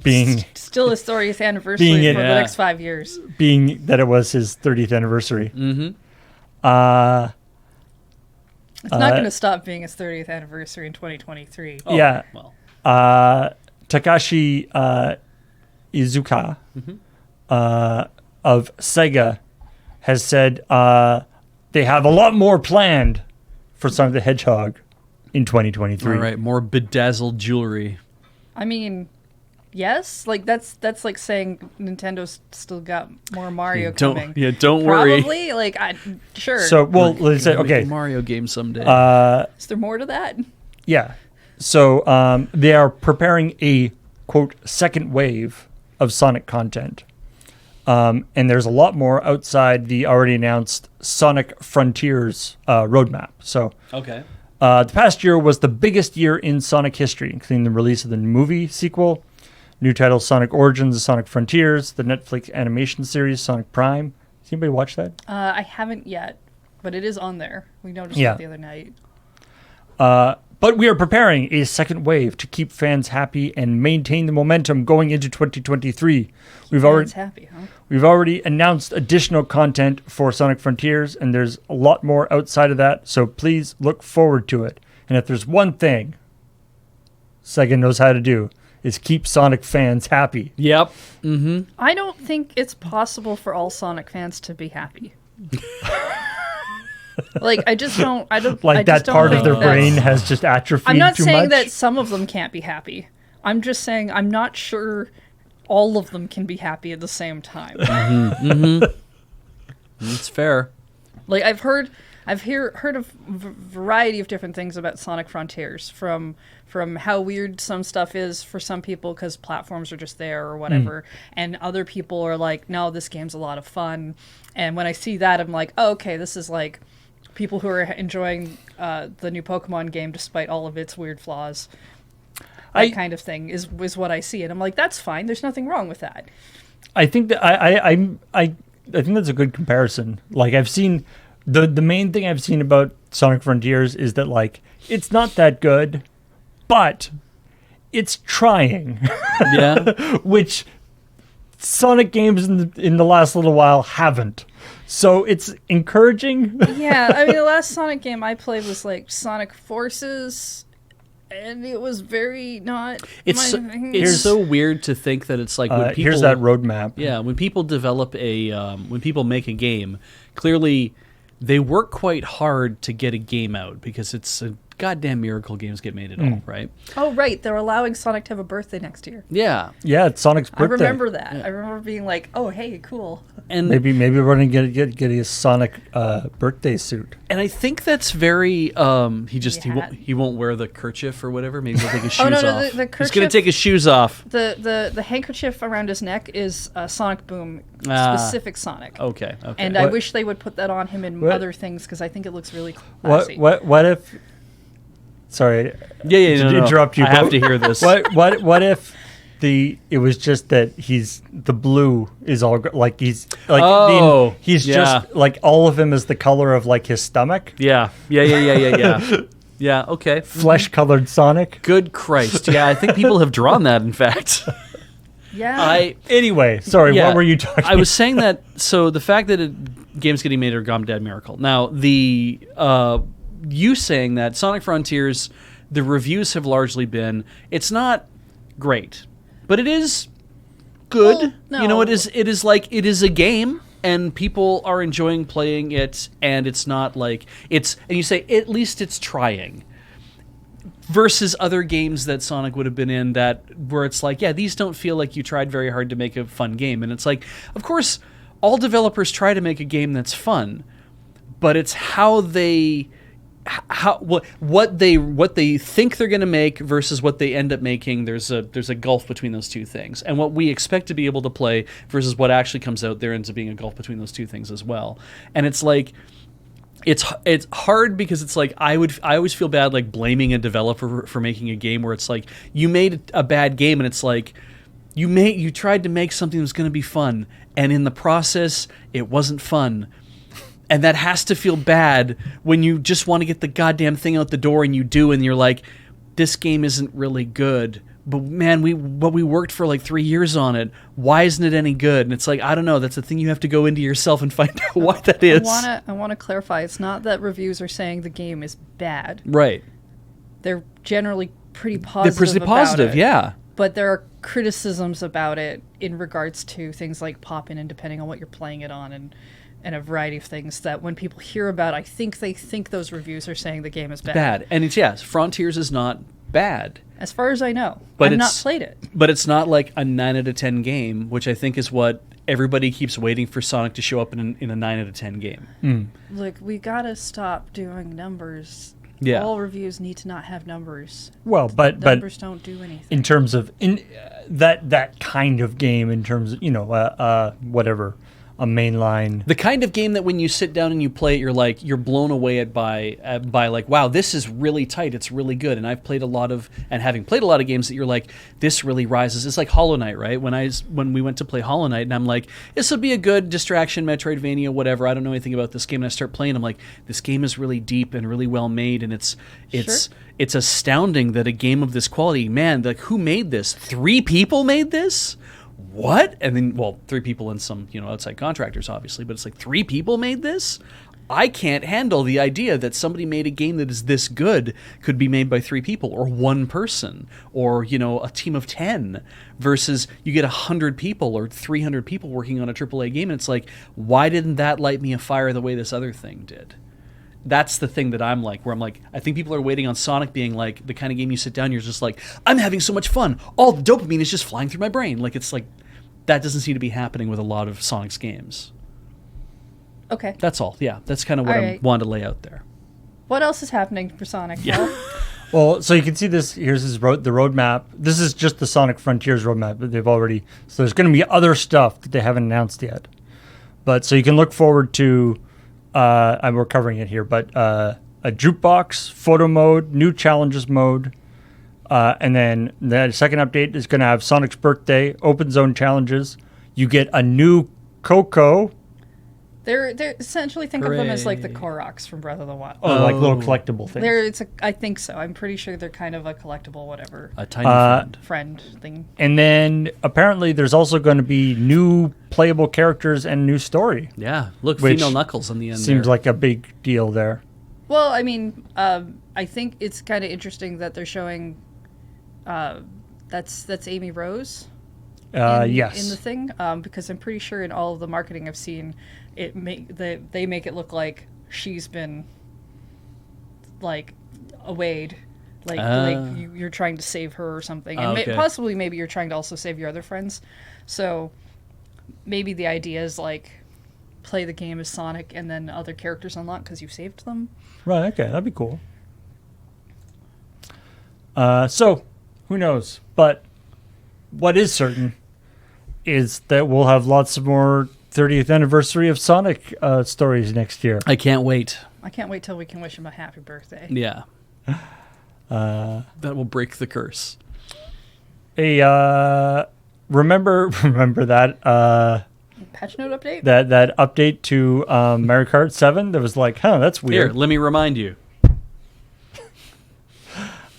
being Still his 30th anniversary Being for in- the next 5 years. that it was his 30th anniversary. Mm-hmm. It's not going to stop being his 30th anniversary in 2023. Yeah. Well. Takashi Iizuka of Sega has said they have a lot more planned for Sonic the Hedgehog in 2023. All right. More bedazzled jewelry. I mean, yes, like that's like saying Nintendo's still got more Mario coming. Don't worry. Probably, like sure. So, well, let's say, Gonna make okay. a Mario game someday. Is there more to that? Yeah. So they are preparing a, quote, second wave of Sonic content. And there's a lot more outside the already announced Sonic Frontiers roadmap. So okay. the past year was the biggest year in Sonic history, including the release of the movie sequel, new title Sonic Origins, Sonic Frontiers, the Netflix animation series Sonic Prime. Has anybody watched that? I haven't yet, but it is on there. We noticed Yeah. it the other night. But we are preparing a second wave to keep fans happy and maintain the momentum going into 2023. We've It's happy, huh? already announced additional content for Sonic Frontiers, and there's a lot more outside of that, so please look forward to it. And if there's one thing Sega knows how to do, is keep Sonic fans happy. Yep. Mm-hmm. I don't think it's possible for all Sonic fans to be happy. Like I just don't. I don't Like I that just don't part of think their that's- brain has just atrophied I'm not too saying much. that some of them can't be happy. I'm just saying I'm not sure all of them can be happy at the same time. It's fair. Like I've heard of variety of different things about Sonic Frontiers, from how weird some stuff is for some people because platforms are just there or whatever, and other people are like, no, this game's a lot of fun. And when I see that, I'm like, oh, okay, this is like people who are enjoying the new Pokemon game despite all of its weird flaws. That kind of thing is what I see, and I'm like, that's fine. There's nothing wrong with that. I think that I think that's a good comparison. Like I've seen the main thing I've seen about Sonic Frontiers is that like it's not that good, but it's trying, Yeah. which Sonic games in the last little while haven't. So it's encouraging. Yeah, I mean, the last Sonic game I played was like Sonic Forces, and it was very not. It's my thing. it's so weird to think that it's like when people here's that roadmap. Yeah, when people develop when people make a game, clearly they work quite hard to get a game out because it's a goddamn miracle games get made at all, right? Oh, right. They're allowing Sonic to have a birthday next year. Yeah. Yeah, it's Sonic's birthday. I remember that. I remember being like, "Oh, hey, cool." And Maybe we're gonna get a Sonic birthday suit. and I think that's very he won't wear the kerchief or whatever. Maybe he'll take his shoes Oh, no, off. the He's gonna kerchief- take his shoes off. The handkerchief around his neck is Sonic Boom, specific Sonic. Okay. And I What- wish they would put that on him in What- other things because I think it looks really classy. What if? Sorry, Yeah, to no. interrupt you. I have but to hear this. What if it was just that the blue is all like he's like Oh, he's yeah. just like all of him is the color of like his stomach, Yeah. Yeah, okay. flesh colored Sonic. Good Christ. Yeah, I think people have drawn that, in fact. Yeah. Anyway, sorry, Yeah, what were you talking? I was saying that, so the fact that games getting made are gone dead miracle. Now, you saying that Sonic Frontiers, the reviews have largely been, it's not great, but it is good. Well, no. You know, it is like, it is a game, and people are enjoying playing it, and it's not like, and you say, at least it's trying. Versus other games that Sonic would have been in where it's like, yeah, these don't feel like you tried very hard to make a fun game. And it's like, of course, all developers try to make a game that's fun, but it's what they think they're going to make versus what they end up making. There's a gulf between those two things, and what we expect to be able to play versus what actually comes out, there ends up being a gulf between those two things as well. And it's like, it's hard because it's like I always feel bad like blaming a developer for making a game where it's like you made a bad game and it's like you tried to make something that was going to be fun, and in the process it wasn't fun. And that has to feel bad when you just want to get the goddamn thing out the door, and you do, and you're like, this game isn't really good. But man, we worked for like 3 years on it. Why isn't it any good? And it's like, I don't know. That's a thing you have to go into yourself and find out why that is. I want to clarify. It's not that reviews are saying the game is bad. Right. They're generally pretty positive. They're pretty positive, about it. yeah. But there are criticisms about it in regards to things like pop-in and depending on what you're playing it on and a variety of things that when people hear about, I think they think those reviews are saying the game is bad. And it's, yes, Frontiers is not bad. As far as I know. But I've not played it. But it's not like a 9 out of 10 game, which I think is what everybody keeps waiting for Sonic to show up in a 9 out of 10 game. Look, we gotta stop doing numbers. Yeah. All reviews need to not have numbers. well, but Numbers don't do anything. in terms of that kind of game, in terms of whatever. A mainline. The kind of game that when you sit down and you play it, you're blown away by like, wow, this is really tight. It's really good. And I've played having played a lot of games that you're like, this really rises. It's like Hollow Knight, right? When we went to play Hollow Knight, and I'm like, this will be a good distraction, Metroidvania, whatever. I don't know anything about this game. And I start playing. I'm like, this game is really deep and really well made, and it's astounding that a game of this quality, man, like who made this? 3 people made this? What? And then, well, 3 people and some, outside contractors, obviously, but it's like 3 people made this? I can't handle the idea that somebody made a game that is this good could be made by 3 people or 1 person or, a team of 10 versus you get 100 people or 300 people working on a AAA game. And it's like, why didn't that light me afire the way this other thing did? That's the thing that I'm like, where I'm like, I think people are waiting on Sonic being like the kind of game you sit down, you're just like, I'm having so much fun. All the dopamine is just flying through my brain. Like, it's like, that doesn't seem to be happening with a lot of Sonic's games. Okay. That's all. Yeah, that's kind of what I wanted to lay out there. What else is happening for Sonic? Yeah. Well, so you can see this. Here's the roadmap. This is just the Sonic Frontiers roadmap that they've already. So there's going to be other stuff that they haven't announced yet. But so you can look forward to. We're covering it here, but a jukebox, photo mode, new challenges mode, and then the second update is going to have Sonic's birthday, open zone challenges. You get a new Coco. They're essentially think of them as like the Hooray. Koroks from Breath of the Wild. Like little collectible things. I think so. I'm pretty sure they're kind of a collectible whatever A tiny friend thing. And then apparently there's also going to be new playable characters and new story. Yeah, look, Which female Knuckles on the end Seems there. like a big deal there. Well, I mean, I think it's kind of interesting that they're showing. That's Amy Rose. Yes. In the thing, because I'm pretty sure in all of the marketing I've seen, they make it look like she's been like awayed, like you're trying to save her or something, and Okay. possibly maybe you're trying to also save your other friends. So maybe the idea is like play the game as Sonic and then other characters unlock because you saved them. Right, okay, that'd be cool. So, who knows? But what is certain is that we'll have lots of more 30th anniversary of Sonic stories next year. I can't wait. I can't wait till we can wish him a happy birthday. Yeah. That will break the curse. Hey, remember that Patch note update? that update to Mario Kart 7 that was like, that's Here, weird. let me remind you.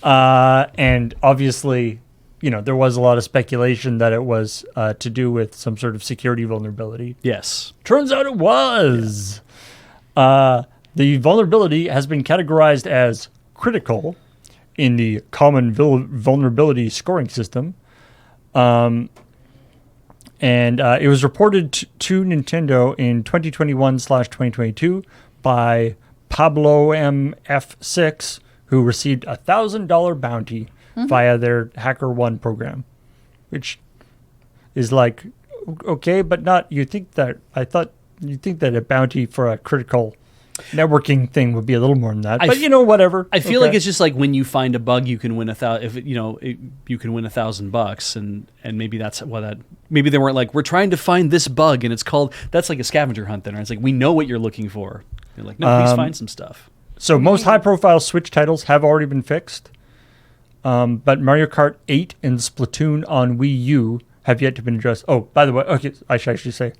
And obviously, there was a lot of speculation that it was to do with some sort of security vulnerability. Yes. Turns out it was. The vulnerability has been categorized as critical in the common vulnerability scoring system. And it was reported to Nintendo in 2021/2022 by Pablo MF6, who received a $1,000 bounty via their HackerOne program, which is like, okay, but not, you think that a bounty for a critical networking thing would be a little more than that, but whatever. I feel Okay. like it's just like when you find a bug, you can win you can win $1,000, and maybe that's why that. Maybe they weren't like, we're trying to find this bug, and it's called, that's like a scavenger hunt. Then, right? It's like, we know what you're looking for. You're like, no, please find some stuff. So most high-profile Switch titles have already been fixed, but Mario Kart 8 and Splatoon on Wii U have yet to be addressed. Oh, by the way, okay, I should actually say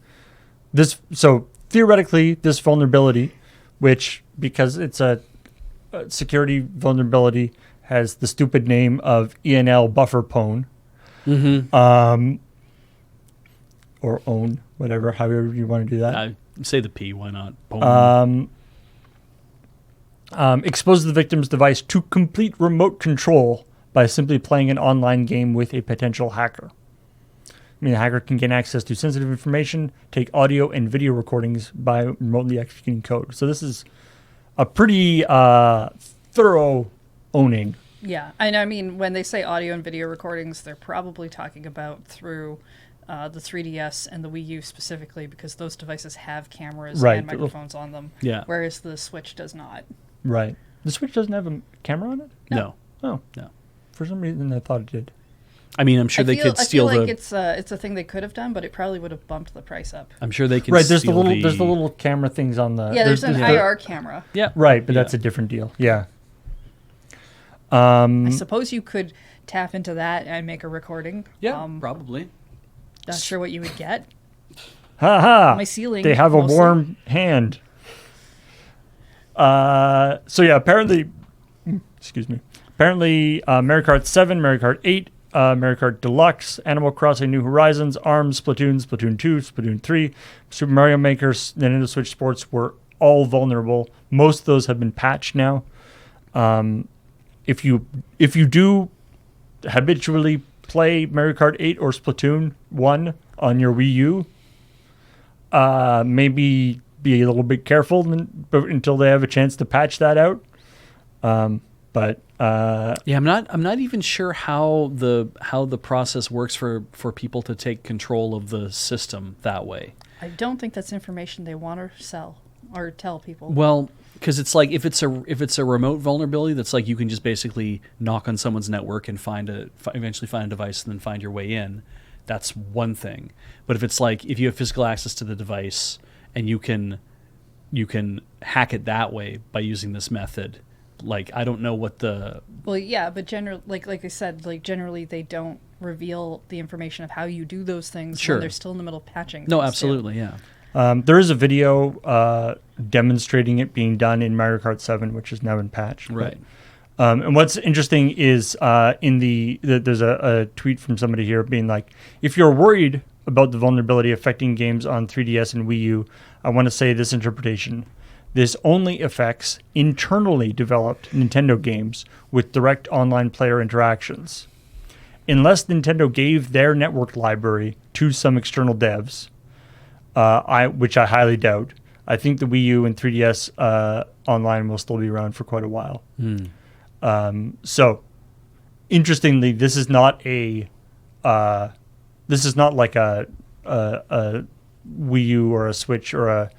this. So theoretically, this vulnerability, which because it's a security vulnerability, has the stupid name of ENL buffer pwn, or own, whatever, however you want to do that. Say the P, why not? Exposes the victim's device to complete remote control by simply playing an online game with a potential hacker. I mean, the hacker can gain access to sensitive information, take audio and video recordings by remotely executing code. So this is a pretty thorough owning. Yeah, and I mean, when they say audio and video recordings, they're probably talking about through the 3DS and the Wii U specifically, because those devices have cameras Right. and microphones on them, Yeah. whereas the Switch does not. Right. The Switch doesn't have a camera on it? No. Oh. No. For some reason, I thought it did. I mean, I'm sure they could steal I feel like the. it's a thing they could have done, but it probably would have bumped the price up. I'm sure they can. Right, there's the steal little camera things on the... Yeah, there's an IR camera. Yeah. Right, but Yeah. that's a different deal. Yeah. I suppose you could tap into that and make a recording. Yeah, probably. Not sure what you would get. Ha-ha! My ceiling, They have a mostly. warm hand. So yeah, apparently... Excuse me. Apparently, Mario Kart 7, Mario Kart 8, Mario Kart Deluxe, Animal Crossing New Horizons, ARMS, Splatoon, Splatoon 2, Splatoon 3, Super Mario Maker, Nintendo Switch Sports were all vulnerable. Most of those have been patched now. If you do habitually play Mario Kart 8 or Splatoon 1 on your Wii U, maybe be a little bit careful until they have a chance to patch that out. Yeah, I'm not even sure how the process works for people to take control of the system that way. I don't think that's information they want to sell or tell people. Well, because it's like if it's a remote vulnerability, that's like you can just basically knock on someone's network and eventually find a device and then find your way in. That's one thing. But if it's like if you have physical access to the device and you can hack it that way by using this method, like I don't know what the... Well, yeah, but generally, like I said, like generally they don't reveal the information of how you do those things Sure. when they're still in the middle of patching. No, things, absolutely, yeah. There is a video demonstrating it being done in Mario Kart 7, which has now been patched. Right. And what's interesting is there's a tweet from somebody here being like, if you're worried about the vulnerability affecting games on 3DS and Wii U, I want to say this interpretation. This only affects internally developed Nintendo games with direct online player interactions. Unless Nintendo gave their network library to some external devs, which I highly doubt, I think the Wii U and 3DS online will still be around for quite a while. So, interestingly, this is not like a Wii U or a Switch or a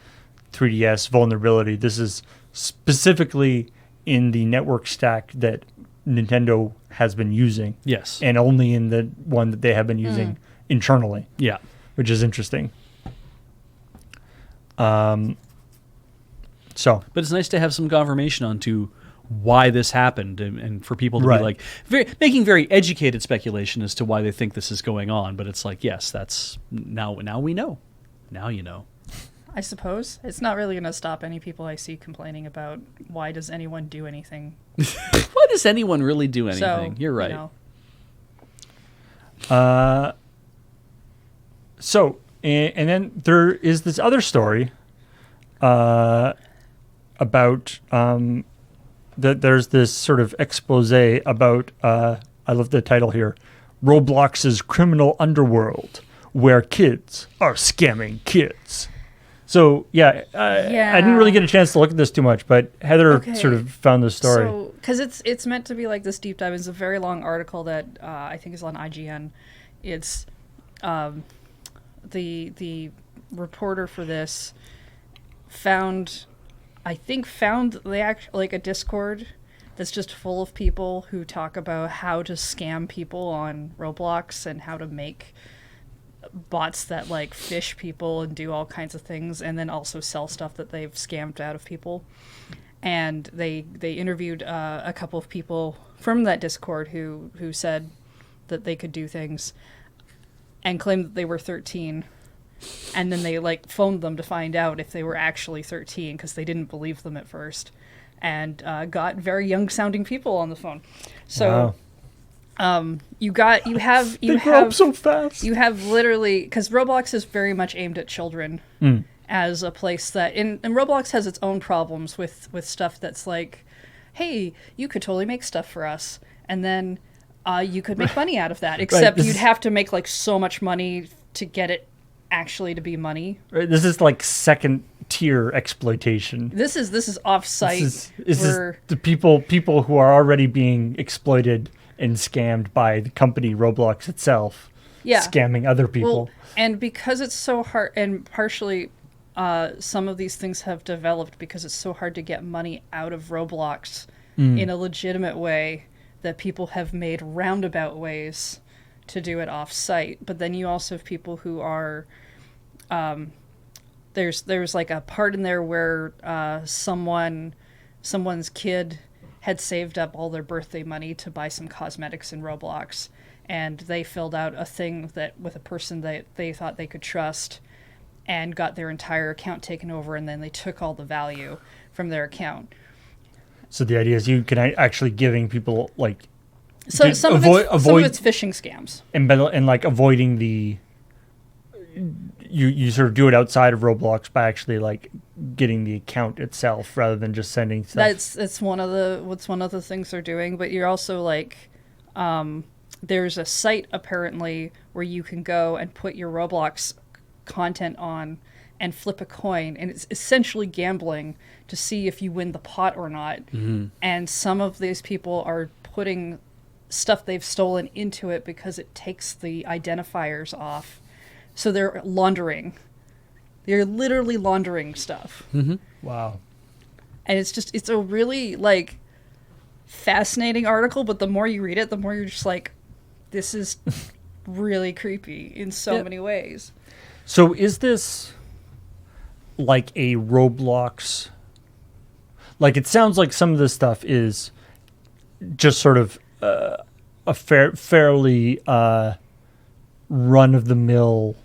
3DS vulnerability. This is specifically in the network stack that Nintendo has been using. Yes. And only in the one that they have been using internally. Yeah. Which is interesting. But it's nice to have some confirmation onto why this happened, and for people to be like making very educated speculation as to why they think this is going on. But it's like, yes, that's now we know. Now you know. I suppose it's not really going to stop any people I see complaining about why does anyone do anything. Why does anyone really do anything? So, You're right. You Uh, know. And then there is this other story about that there's this sort of expose about, I love the title here, Roblox's criminal underworld, where kids are scamming kids. So, I didn't really get a chance to look at this too much, but Heather sort of found this story. So, because it's meant to be like this deep dive. It's a very long article that I think is on IGN. It's the reporter for this found a Discord that's just full of people who talk about how to scam people on Roblox and how to make bots that like fish people and do all kinds of things, and then also sell stuff that they've scammed out of people. And they interviewed a couple of people from that Discord who said that they could do things and claimed that they were 13. And then they like phoned them to find out if they were actually 13 because they didn't believe them at first, and got very young sounding people on the phone. So you have so fast. You have literally, because Roblox is very much aimed at children as a place that, and Roblox has its own problems with stuff that's like, hey, you could totally make stuff for us, and then you could make money out of that, except you'd have to make like so much money to get it actually to be money. Right, this is like second tier exploitation. This is off-site. This is the people who are already being exploited and scammed by the company Roblox itself. Yeah, scamming other people. Well, and because it's so hard, and partially some of these things have developed because it's so hard to get money out of Roblox in a legitimate way, that people have made roundabout ways to do it off-site. But then you also have people who are there's like a part in there where someone's kid had saved up all their birthday money to buy some cosmetics in Roblox, and they filled out a thing that with a person that they thought they could trust, and got their entire account taken over, and then they took all the value from their account. So the idea is you can actually giving people like, so some of it's phishing scams, and like avoiding the you sort of do it outside of Roblox by actually like getting the account itself rather than just sending stuff. That's one of the things they're doing. But you're also like, there's a site apparently where you can go and put your Roblox content on and flip a coin, and it's essentially gambling to see if you win the pot or not. Mm-hmm. And some of these people are putting stuff they've stolen into it because it takes the identifiers off. So they're laundering. They're literally laundering stuff. Mm-hmm. Wow. And it's a really like fascinating article, but the more you read it, the more you're just like, this is really creepy in so many ways. So is this like a Roblox? Like, it sounds like some of this stuff is just sort of a fairly run-of-the-mill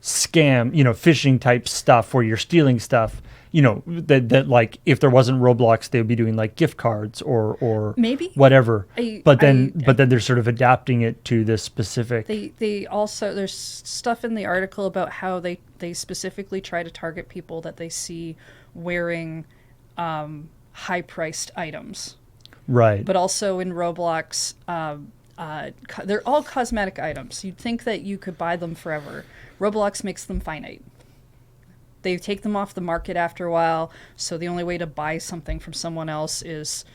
scam, phishing type stuff where you're stealing stuff that like if there wasn't Roblox, they would be doing like gift cards or Maybe. whatever. But then I- they're sort of adapting it to this specific. They also, there's stuff in the article about how they specifically try to target people that they see wearing high priced items. Right. But also in Roblox, they're all cosmetic items. You'd think that you could buy them forever. Roblox makes them finite. They take them off the market after a while, so the only way to buy something from someone else is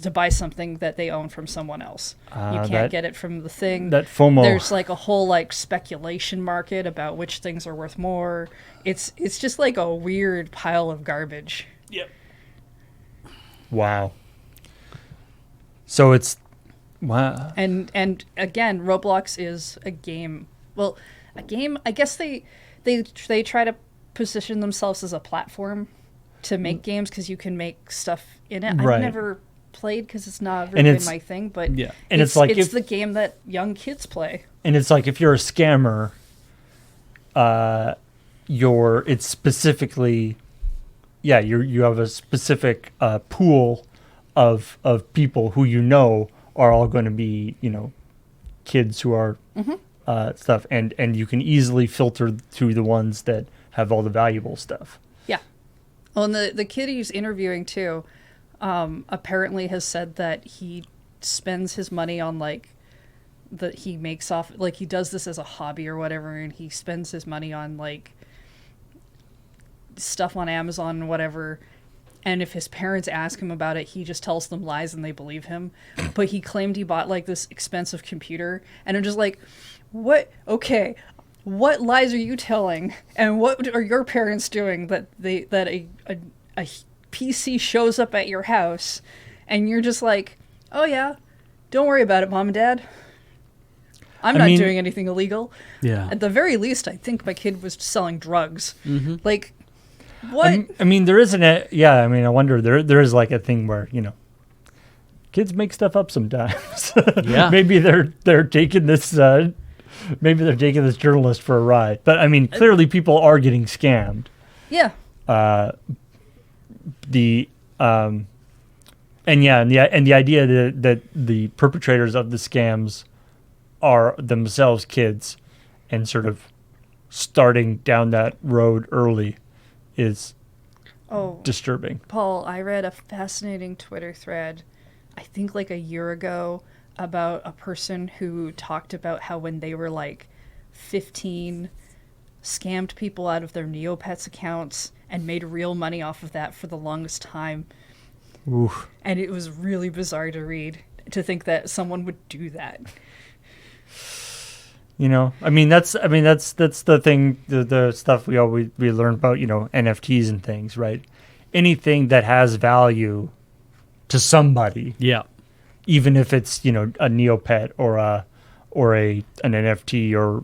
to buy something that they own from someone else. You can't get it from the thing. That FOMO. There's like a whole like speculation market about which things are worth more. It's just like a weird pile of garbage. Yep. Wow. So it's wow. And again, Roblox is a game. Well, a game. I guess they try to position themselves as a platform to make games because you can make stuff in it. Right. I've never played because it's not really been my thing. But Yeah. And it's like it's the game that young kids play. And it's like if you're a scammer, it's specifically, you have a specific pool of people who are all going to be kids who are stuff, and you can easily filter through the ones that have all the valuable stuff. Yeah. Well, and the kid he's interviewing too, apparently has said that he spends his money on that he makes off, like he does this as a hobby or whatever, and he spends his money on like stuff on Amazon and whatever. And if his parents ask him about it, he just tells them lies and they believe him. But he claimed he bought like this expensive computer, and I'm just like, what? Okay, what lies are you telling? And what are your parents doing that a PC shows up at your house, and you're just like, oh yeah, don't worry about it, Mom and Dad. I'm not doing anything illegal. Yeah. At the very least, I think my kid was selling drugs. Mm-hmm. Like, what? I mean, there isn't a I wonder there is like a thing where kids make stuff up sometimes. Yeah. Maybe they're taking this journalist for a ride. But I mean, clearly people are getting scammed. Yeah. And the idea that the perpetrators of the scams are themselves kids and sort of starting down that road early is disturbing. Paul, I read a fascinating Twitter thread, I think like a year ago, about a person who talked about how when they were like 15, scammed people out of their Neopets accounts and made real money off of that for the longest time. Oof. And it was really bizarre to read, to think that someone would do that. That's the thing, the stuff we learn about, NFTs and things, right? Anything that has value to somebody, Yeah. even if it's, a Neopet or an NFT or,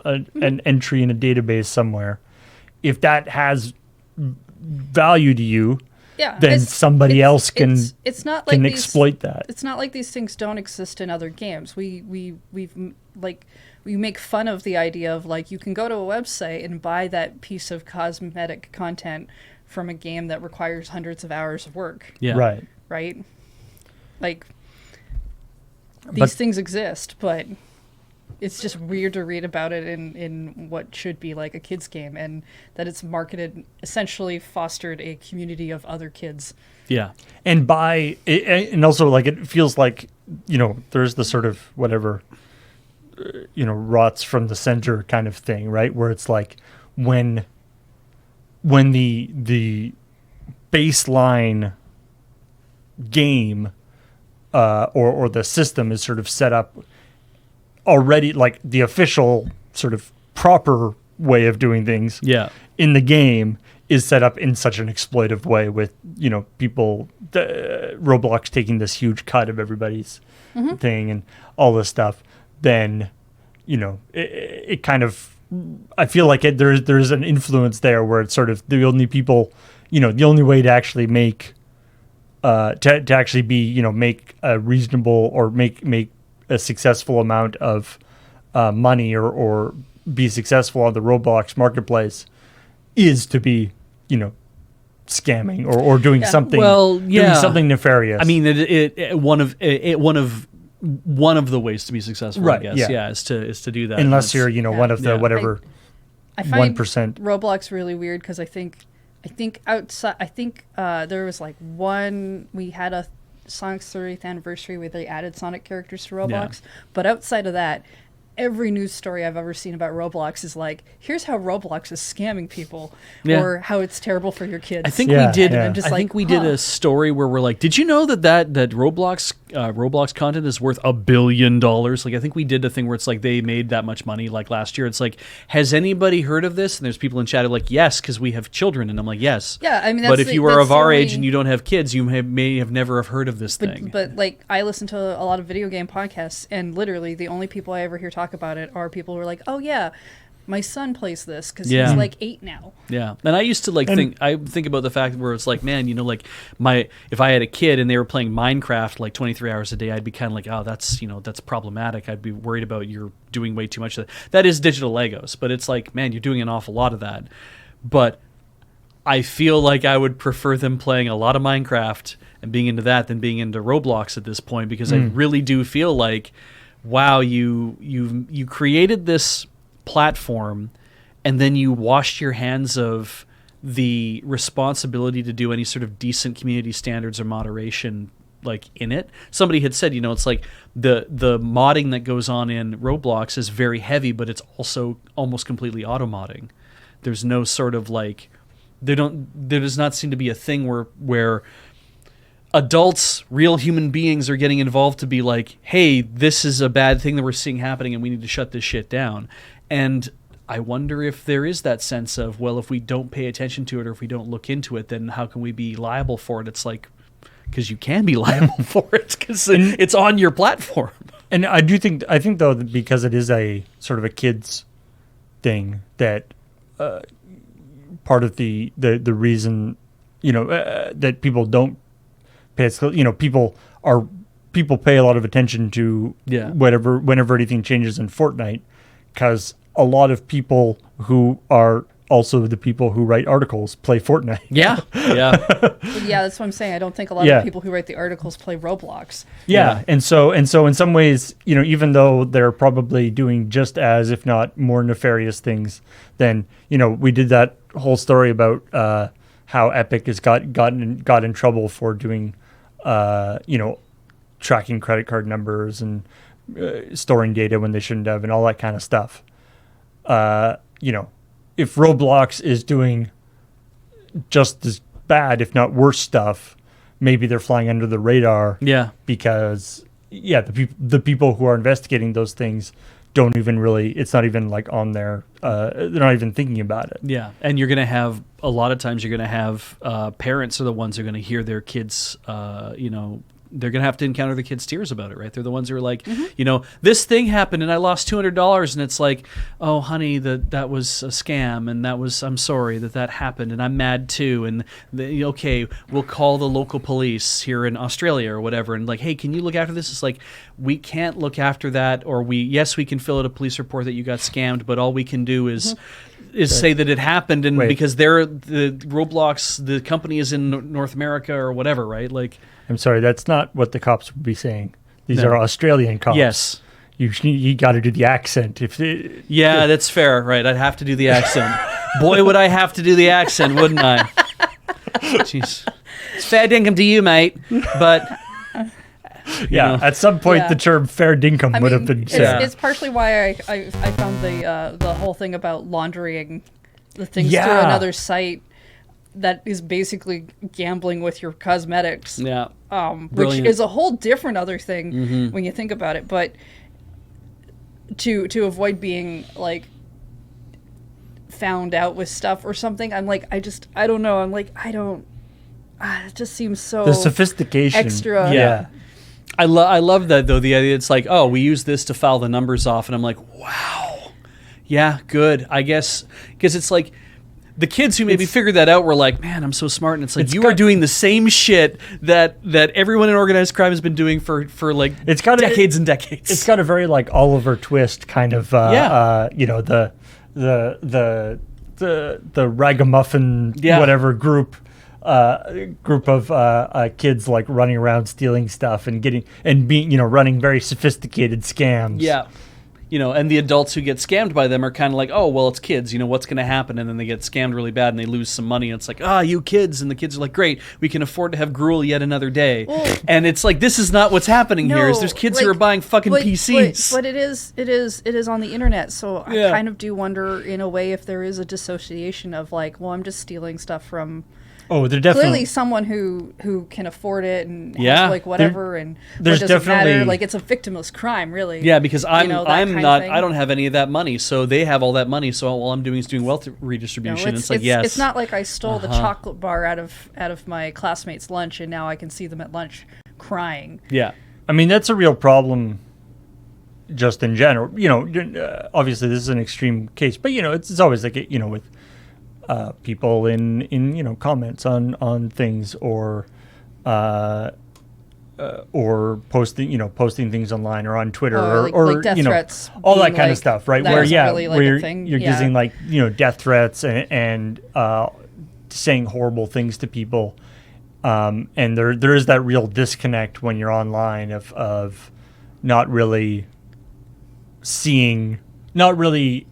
an entry in a database somewhere, if that has value to you, then somebody else can exploit that. It's not like these things don't exist in other games. We make fun of the idea of like you can go to a website and buy that piece of cosmetic content from a game that requires hundreds of hours of work. Yeah. Right? Like these things exist, but it's just weird to read about it in what should be like a kid's game, and that it's marketed, essentially fostered a community of other kids. Yeah. And and also like it feels like, there's the sort of whatever, rots from the center kind of thing, right? Where it's like when the baseline game or the system is sort of set up already, like the official sort of proper way of doing things in the game is set up in such an exploitive way with, people, Roblox taking this huge cut of everybody's thing and all this stuff, then, it kind of, I feel like there's an influence there where it's sort of the only people, the only way to actually make, to actually be, make a reasonable or make a successful amount of money or be successful on the Roblox marketplace is to be, scamming or doing something. Well, yeah. Doing something nefarious. I mean, one of the ways to be successful, Right, I guess, yeah. is to do that. unless you're one of the Yeah. whatever I find 1%. Roblox really weird because I think outside. I think there was like we had a Sonic's 30th anniversary where they added Sonic characters to Roblox, but outside of that, every news story I've ever seen about Roblox is like, here's how Roblox is scamming people, or how it's terrible for your kids. I think we did. Yeah. I'm just I think we did a story where we're like, did you know that Roblox content is worth $1 billion? Like, I think we did a thing where it's like they made that much money. Like last year, it's like, has anybody heard of this? And there's people in chat who are like, yes, because we have children, and I'm like, yes. Yeah, I mean, but if you are of our age only- and you don't have kids, you may have never have heard of this thing. But like, I listen to a lot of video game podcasts, and literally the only people I ever hear talk about it are people who are like, oh yeah, my son plays this because Yeah. he's like 8 now. Yeah, and I used to think about the fact where it's like, man, if I had a kid and they were playing Minecraft like 23 hours a day, I'd be kind of like, oh, that's problematic. I'd be worried about you're doing way too much of that. That is digital Legos, but it's like, man, you're doing an awful lot of that. But I feel like I would prefer them playing a lot of Minecraft and being into that than being into Roblox at this point, because I really do feel like, wow, you created this platform and then you washed your hands of the responsibility to do any sort of decent community standards or moderation like in it. Somebody had said, it's like the modding that goes on in Roblox is very heavy, but it's also almost completely auto modding. There's no sort of like there does not seem to be a thing where adults, real human beings, are getting involved to be like, hey, this is a bad thing that we're seeing happening and we need to shut this shit down. And I wonder if there is that sense of, well, if we don't pay attention to it or if we don't look into it, then how can we be liable for it? It's like, because you can be liable for it because it's on your platform. And I think though, that because it is a sort of a kids thing, that part of the reason, that people don't pay, people pay a lot of attention to whenever anything changes in Fortnite, because a lot of people who are also the people who write articles play Fortnite. Yeah. Yeah, that's what I'm saying. I don't think a lot of people who write the articles play Roblox. Yeah. And so in some ways, even though they're probably doing just as, if not more nefarious things, then, we did that whole story about how Epic has got in trouble for doing, tracking credit card numbers and storing data when they shouldn't have and all that kind of stuff. If Roblox is doing just as bad, if not worse stuff, maybe they're flying under the radar. Yeah. Because the people who are investigating those things don't even really, it's not even like on their, they're not even thinking about it. Yeah. And you're going to have, a lot of times you're going to have parents are the ones who are going to hear their kids, they're going to have to encounter the kids' tears about it, right? They're the ones who are like, this thing happened and I lost $200, and it's like, oh, honey, that was a scam, and I'm sorry that happened, and I'm mad too, and okay, we'll call the local police here in Australia or whatever, and like, hey, can you look after this? It's like, we can't look after that, or we can fill out a police report that you got scammed, but all we can do is say that it happened, and because the Roblox, the company is in North America or whatever, right? Like, I'm sorry, that's not what the cops would be saying. These are Australian cops. Yes. You got to do the accent. That's fair, right? I'd have to do the accent. Boy, would I have to do the accent, wouldn't I? Jeez. It's fair dinkum to you, mate, but... at some point the term fair dinkum would have been said. It's partially why I found the whole thing about laundering the things through another site that is basically gambling with your cosmetics. Yeah. Which is a whole different other thing when you think about it. But to avoid being like found out with stuff or something, I'm like, I don't know. I'm like, it just seems so the sophistication extra. Yeah. I love that though. The idea, it's like, oh, we use this to file the numbers off, and I'm like, wow, yeah, good. I guess because it's like the kids who maybe figured that out were like, man, I'm so smart, and it's like you are doing the same shit that everyone in organized crime has been doing for like decades and decades. It's got a very like Oliver Twist kind of the ragamuffin whatever group group of kids like running around stealing stuff and being running very sophisticated scams. Yeah. And the adults who get scammed by them are kind of like, oh, well, it's kids. What's going to happen? And then they get scammed really bad and they lose some money. And it's like, you kids. And the kids are like, great, we can afford to have gruel yet another day. Well, and it's like, this is not what's happening here. Is there's kids who are buying fucking PCs. But it is on the internet. So I kind of do wonder in a way if there is a dissociation of like, well, I'm just stealing stuff from... Oh, they're definitely clearly someone who can afford it and has like whatever and there's what doesn't definitely matter. Like it's a victimless crime, really. Yeah, because I'm not. I don't have any of that money, so they have all that money. So all I'm doing is doing wealth redistribution. It's like yes, it's not like I stole the chocolate bar out of my classmate's lunch and now I can see them at lunch crying. Yeah, I mean that's a real problem. Just in general, obviously this is an extreme case, but it's always like with. People in comments on things or posting things online or on Twitter or like death threats, all that kind of stuff, right? Where really like where a thing. You're using like death threats and saying horrible things to people, and there is that real disconnect when you're online of not really seeing, not really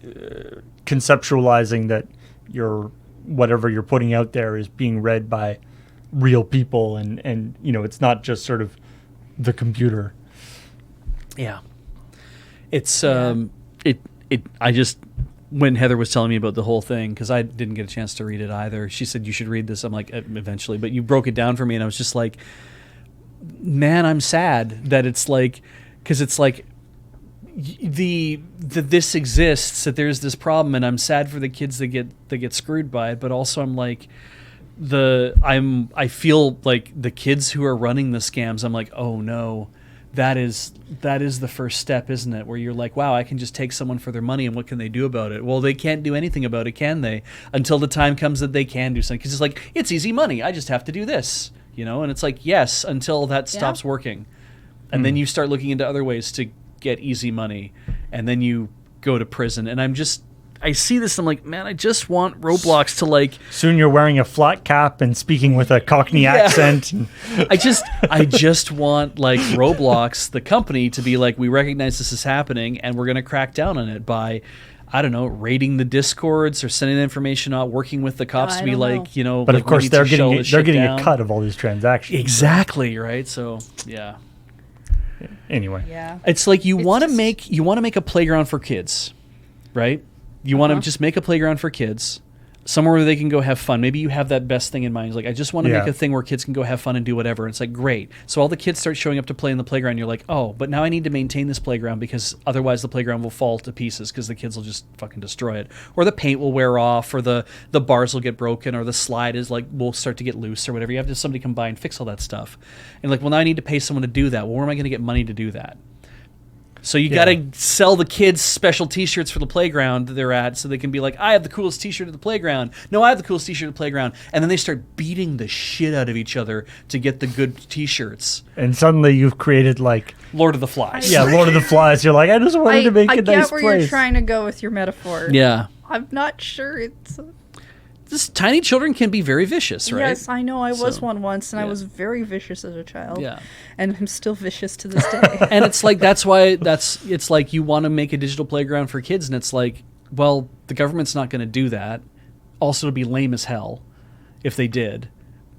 conceptualizing that whatever you're putting out there is being read by real people and it's not just sort of the computer. Yeah. It's I just, when Heather was telling me about the whole thing, because I didn't get a chance to read it either, she said you should read this. I'm like, eventually, but you broke it down for me and I was just like, man, I'm sad that it's like, because it's like this exists, that there's this problem, and I'm sad for the kids that get screwed by it, but also I'm like I feel like the kids who are running the scams, I'm like, oh no, that is the first step, isn't it? Where you're like, wow, I can just take someone for their money and what can they do about it? Well, they can't do anything about it, can they? Until the time comes that they can do something, because it's like, it's easy money, I just have to do this, and it's like, yes, until that stops working, and then you start looking into other ways to get easy money, and then you go to prison. And I see this, I'm like, man, I just want Roblox to like... Soon you're wearing a flat cap and speaking with a Cockney accent. I just want like Roblox, the company, to be like, we recognize this is happening and we're going to crack down on it by, I don't know, raiding the Discords or sending the information out, working with the cops to be like, But like, of course they're getting a cut of all these transactions. Exactly, right? So, yeah. Anyway, it's like you want to make a playground for kids, right? You want to just make a playground for kids, somewhere where they can go have fun. Maybe you have that best thing in mind. It's like, I just want to make a thing where kids can go have fun and do whatever. And it's like, great. So all the kids start showing up to play in the playground. You're like, oh, but now I need to maintain this playground because otherwise the playground will fall to pieces because the kids will just fucking destroy it. Or the paint will wear off, or the bars will get broken, or the slide will start to get loose or whatever. You have to have somebody come by and fix all that stuff. And like, well, now I need to pay someone to do that. Well, where am I going to get money to do that? So you got to sell the kids special T-shirts for the playground they're at, so they can be like, I have the coolest T-shirt at the playground. No, I have the coolest T-shirt at the playground. And then they start beating the shit out of each other to get the good T-shirts. And suddenly you've created like Lord of the Flies. Yeah, Lord of the Flies. You're like, I just wanted to make a nice place. I get where you're trying to go with your metaphor. Yeah. I'm not sure it's... This tiny children can be very vicious, right? Yes, I know. I was one once, and I was very vicious as a child. Yeah. And I'm still vicious to this day. And it's like, that's why it's like you want to make a digital playground for kids, and it's like, well, the government's not going to do that. Also, it'd be lame as hell if they did.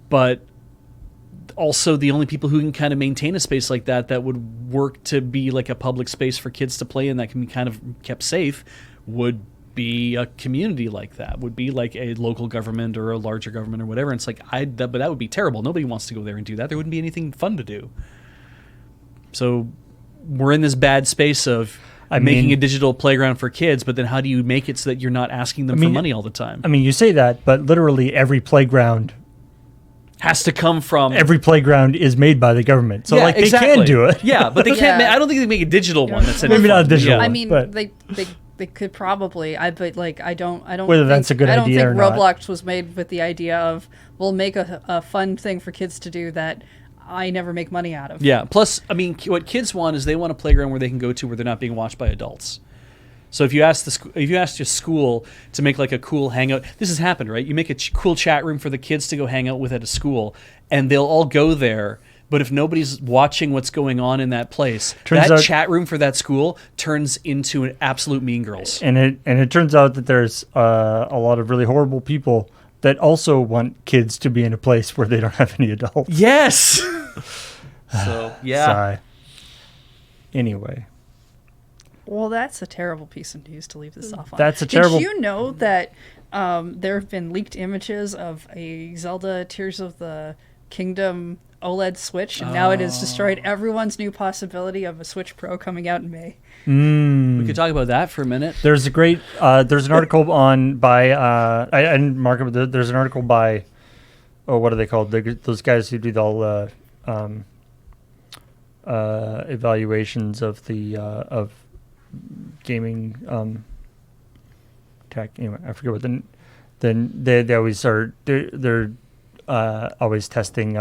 But also, the only people who can kind of maintain a space like that would work to be like a public space for kids to play in that can be kind of kept safe would be a community like that, would be like a local government or a larger government or whatever. And it's like, but that would be terrible. Nobody wants to go there and do that. There wouldn't be anything fun to do. So we're in this bad space of making a digital playground for kids, but then how do you make it so that you're not asking them for money all the time? I mean, you say that, but literally every playground has to come from... Every playground is made by the government. So they can do it. Yeah, but they can't I don't think they make a digital one that's maybe not a digital one. I mean, they could probably. I don't. Whether that's a good idea or not. I don't think Roblox was made with the idea of we'll make a fun thing for kids to do that I never make money out of. Yeah. Plus, I mean, what kids want is they want a playground where they can go to where they're not being watched by adults. So if you ask your school to make like a cool hangout, this has happened, right? You make a cool chat room for the kids to go hang out with at a school, and they'll all go there. But if nobody's watching what's going on in that place, that chat room for that school turns into an absolute Mean Girls. And it turns out that there's a lot of really horrible people that also want kids to be in a place where they don't have any adults. Yes. So yeah. Sigh. Anyway. Well, that's a terrible piece of news to leave this off on. That's a terrible. Did you know that there have been leaked images of a Zelda Tears of the Kingdom OLED Switch, and now it has destroyed everyone's new possibility of a Switch Pro coming out in May. We could talk about that for a minute. There's a great. There's an article by. I didn't mark it, but there's an article by. Oh, what are they called? Those guys who do all evaluations of the of gaming tech. Anyway, I forget what they always are. They're always testing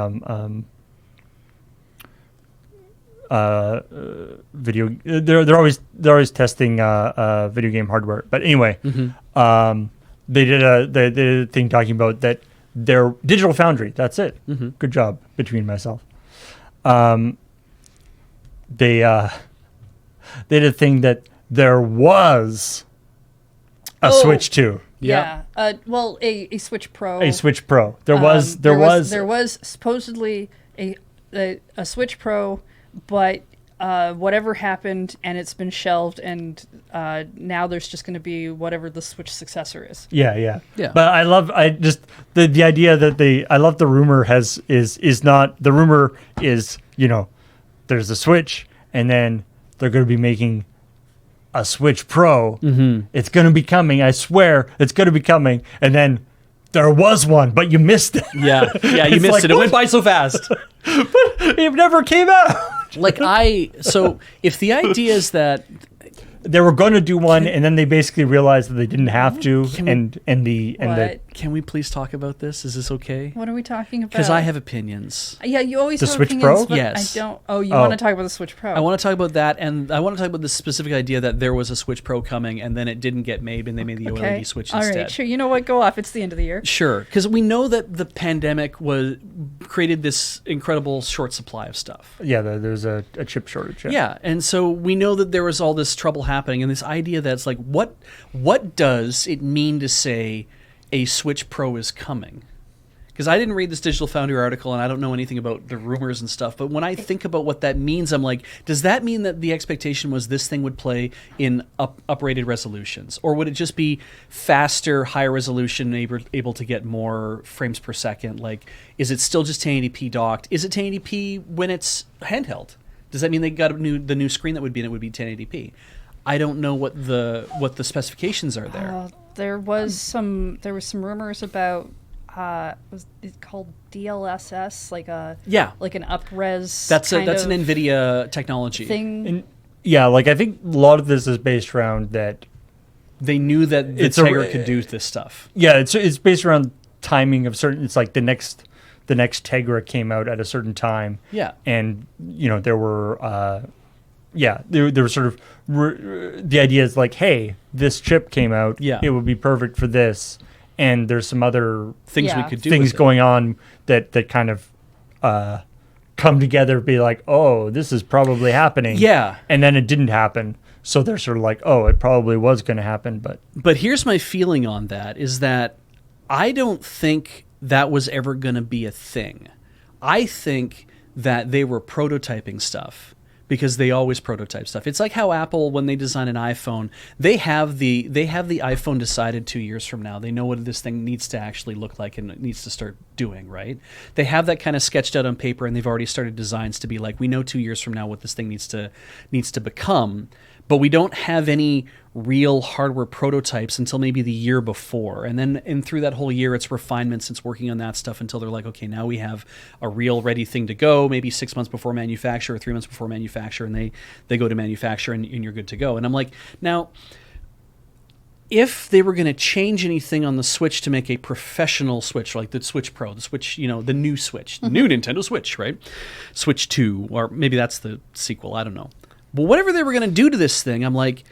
video. They're always testing video game hardware. But anyway, they did a thing talking about that their Digital Foundry. That's it. Good job between myself. They did a thing that there was a Switch 2. Yeah. Well, a Switch Pro. A Switch Pro. There was supposedly a Switch Pro, but whatever happened, and it's been shelved, and now there's just going to be whatever the Switch successor is. Yeah. But I love the idea that I love the rumor is not the rumor is, there's a Switch, and then they're going to be making a Switch Pro. It's going to be coming. I swear it's going to be coming. And then there was one, but you missed it. Yeah, you missed it. It went by so fast. But it never came out. So if the idea is that they were going to do one, and then they basically realized that they didn't have to. Can we please talk about this? Is this okay? What are we talking about? Because I have opinions. Yeah, you always the have Switch opinions, Pro? but Yes. I don't. Oh, you want to talk about the Switch Pro? I want to talk about that, and I want to talk about the specific idea that there was a Switch Pro coming, and then it didn't get made, and they made the OLED Switch instead. All right, sure. You know what? Go off. It's the end of the year. Sure, because we know that the pandemic created this incredible short supply of stuff. Yeah, there's a chip shortage. Yeah, and so we know that there was all this trouble happening, and this idea that's like, what does it mean to say a Switch Pro is coming? Because I didn't read this Digital Foundry article, and I don't know anything about the rumors and stuff, but when I think about what that means, I'm like, does that mean that the expectation was this thing would play in uprated resolutions? Or would it just be faster, higher resolution, able to get more frames per second? Like, is it still just 1080p docked? Is it 1080p when it's handheld? Does that mean they got the new screen that would be in it would be 1080p? I don't know what the specifications are there. There was some rumors about was it called DLSS, like an up-res. That's an NVIDIA technology thing. I think a lot of this is based around that they knew that the Tegra could do this stuff. Yeah, it's based around timing of certain. It's like the next Tegra came out at a certain time. Yeah, and there were. There was sort of the idea is like, hey, this chip came out. Yeah. It would be perfect for this. And there's some other things we could do. Things going on that kind of come together, be like, oh, this is probably happening. Yeah. And then it didn't happen. So they're sort of like, oh, it probably was going to happen. But here's my feeling on that is that I don't think that was ever going to be a thing. I think that they were prototyping stuff. Because they always prototype stuff. It's like how Apple, when they design an iPhone, they have the iPhone decided 2 years from now. They know what this thing needs to actually look like and it needs to start doing, right? They have that kind of sketched out on paper, and they've already started designs to be like, we know 2 years from now what this thing needs to become. But we don't have any real hardware prototypes until maybe the year before. And through that whole year, it's refinements, it's working on that stuff until they're like, okay, now we have a real ready thing to go, maybe 6 months before manufacture or 3 months before manufacture, and they go to manufacture and you're good to go. And I'm like, now, if they were going to change anything on the Switch to make a professional Switch, like the Switch Pro, the Switch, the new Switch, the new Nintendo Switch, right? Switch 2, or maybe that's the sequel, I don't know. But whatever they were going to do to this thing, I'm like,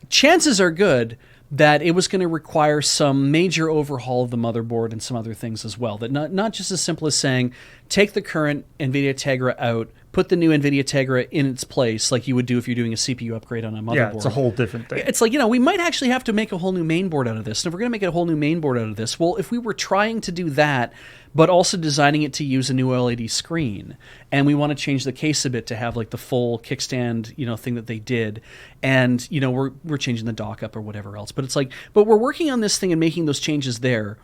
chances are good that it was going to require some major overhaul of the motherboard and some other things as well. That not just as simple as saying, take the current NVIDIA Tegra out, put the new NVIDIA Tegra in its place, like you would do if you're doing a CPU upgrade on a motherboard. Yeah, it's a whole different thing. It's like, we might actually have to make a whole new mainboard out of this. And if we're going to make a whole new mainboard out of this, well, if we were trying to do that, but also designing it to use a new OLED screen, and we want to change the case a bit to have like the full kickstand, thing that they did, and we're changing the dock up or whatever else. But it's like, but we're working on this thing and making those changes there.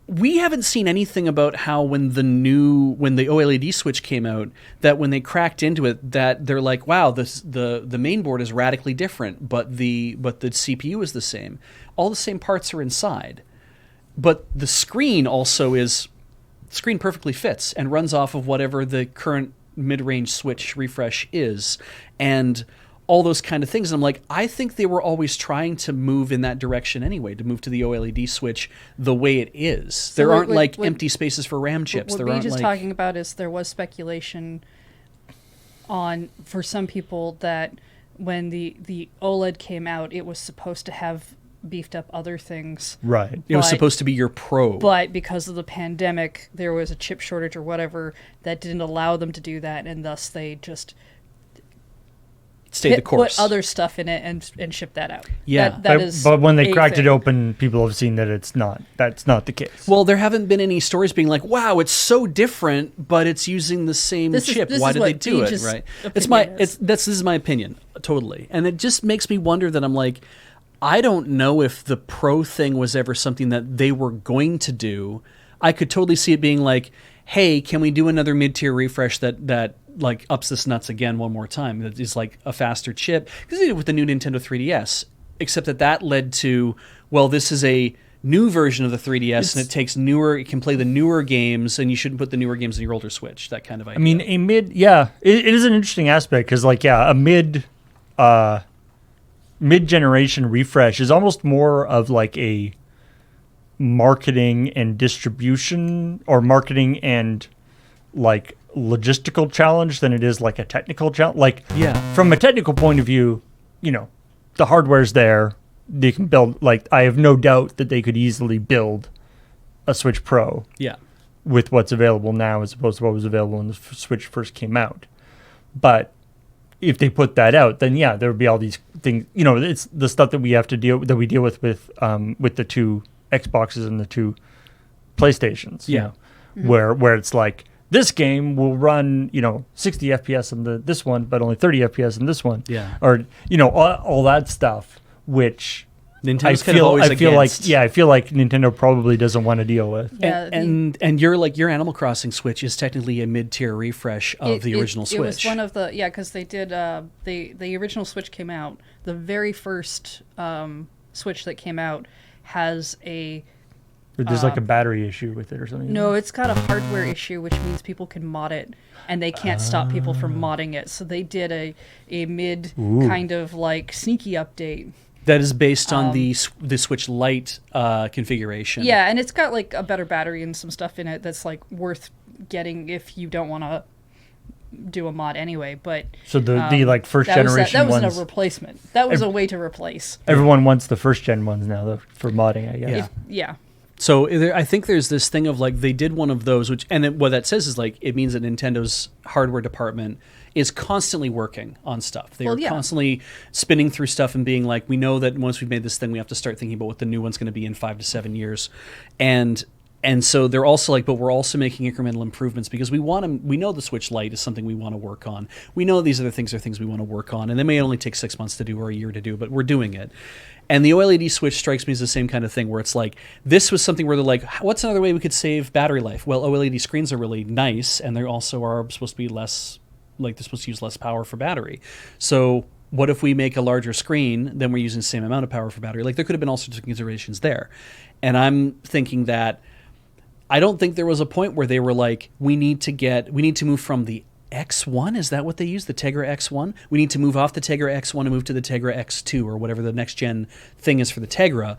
We haven't seen anything about how when the OLED switch came out, that when they cracked into it, that they're like, wow, the main board is radically different, but the CPU is the same. All the same parts are inside. But the screen also screen perfectly fits and runs off of whatever the current mid-range switch refresh is, and all those kind of things. And I'm like, I think they were always trying to move in that direction anyway, to move to the OLED switch the way it is. So there aren't empty spaces for RAM chips. What Beej is talking about is there was speculation for some people that when the OLED came out, it was supposed to have beefed up other things. Right. It was supposed to be your Pro. But because of the pandemic, there was a chip shortage or whatever that didn't allow them to do that, and thus they just stay the course. Put other stuff in it and ship that out. Yeah. But when they cracked it open, people have seen that that's not the case. Well, there haven't been any stories being like, wow, it's so different, but it's using the same chip. Why did they do it? Right. This is my opinion. Totally. And it just makes me wonder that I'm like, I don't know if the Pro thing was ever something that they were going to do. I could totally see it being like, hey, can we do another mid-tier refresh that like ups this nuts again one more time? That is like a faster chip. Because they did it with the new Nintendo 3DS, except that led to, well, this is a new version of the 3DS, and it can play the newer games, and you shouldn't put the newer games in your older Switch. That kind of idea. I mean, it is an interesting aspect because, a mid-generation refresh is almost more of like a marketing and distribution, or marketing and like logistical challenge than it is like a technical challenge. Like, from a technical point of view, the hardware's there. They can build, like, I have no doubt that they could easily build a Switch Pro with what's available now as opposed to what was available when the Switch first came out. But if they put that out, then there would be all these things. It's the stuff that we deal with the two Xboxes and the two PlayStations. Where it's like, this game will run 60 FPS on this one, but only 30 FPS on this one. Or all that stuff, which Nintendo's I feel like Nintendo probably doesn't want to deal with. And your Animal Crossing Switch is technically a mid-tier refresh of the original Switch. It was one of the because they did the original Switch came out. The very first Switch that came out has a. There's like a battery issue with it or something. No, it's got a hardware issue, which means people can mod it, and they can't stop people from modding it. So they did a mid kind of like sneaky update. That is based on the Switch Lite configuration. Yeah, and it's got like a better battery and some stuff in it that's like worth getting if you don't want to do a mod anyway. But so the like first generation ones, that wasn't a replacement. That was a way to replace. Everyone wants the first gen ones now though, for modding, I guess. So I think there's this thing of like they did one of those, what that says is like it means that Nintendo's hardware department is constantly working on stuff. They are constantly spinning through stuff and being like, we know that once we've made this thing, we have to start thinking about what the new one's going to be in 5 to 7 years, and so they're also like, but we're also making incremental improvements because we know the Switch Lite is something we want to work on. We know these other things are things we want to work on, and they may only take 6 months to do or a year to do, but we're doing it. And the OLED Switch strikes me as the same kind of thing where it's like, this was something where they're like, what's another way we could save battery life? Well, OLED screens are really nice, and they also are supposed to be less, like they're supposed to use less power for battery. So what if we make a larger screen, then we're using the same amount of power for battery? Like there could have been all sorts of considerations there. And I'm thinking that I don't think there was a point where they were like, we need to move from the X1, is that what they use? The Tegra X1? We need to move off the Tegra X1 and move to the Tegra X2 or whatever the next gen thing is for the Tegra.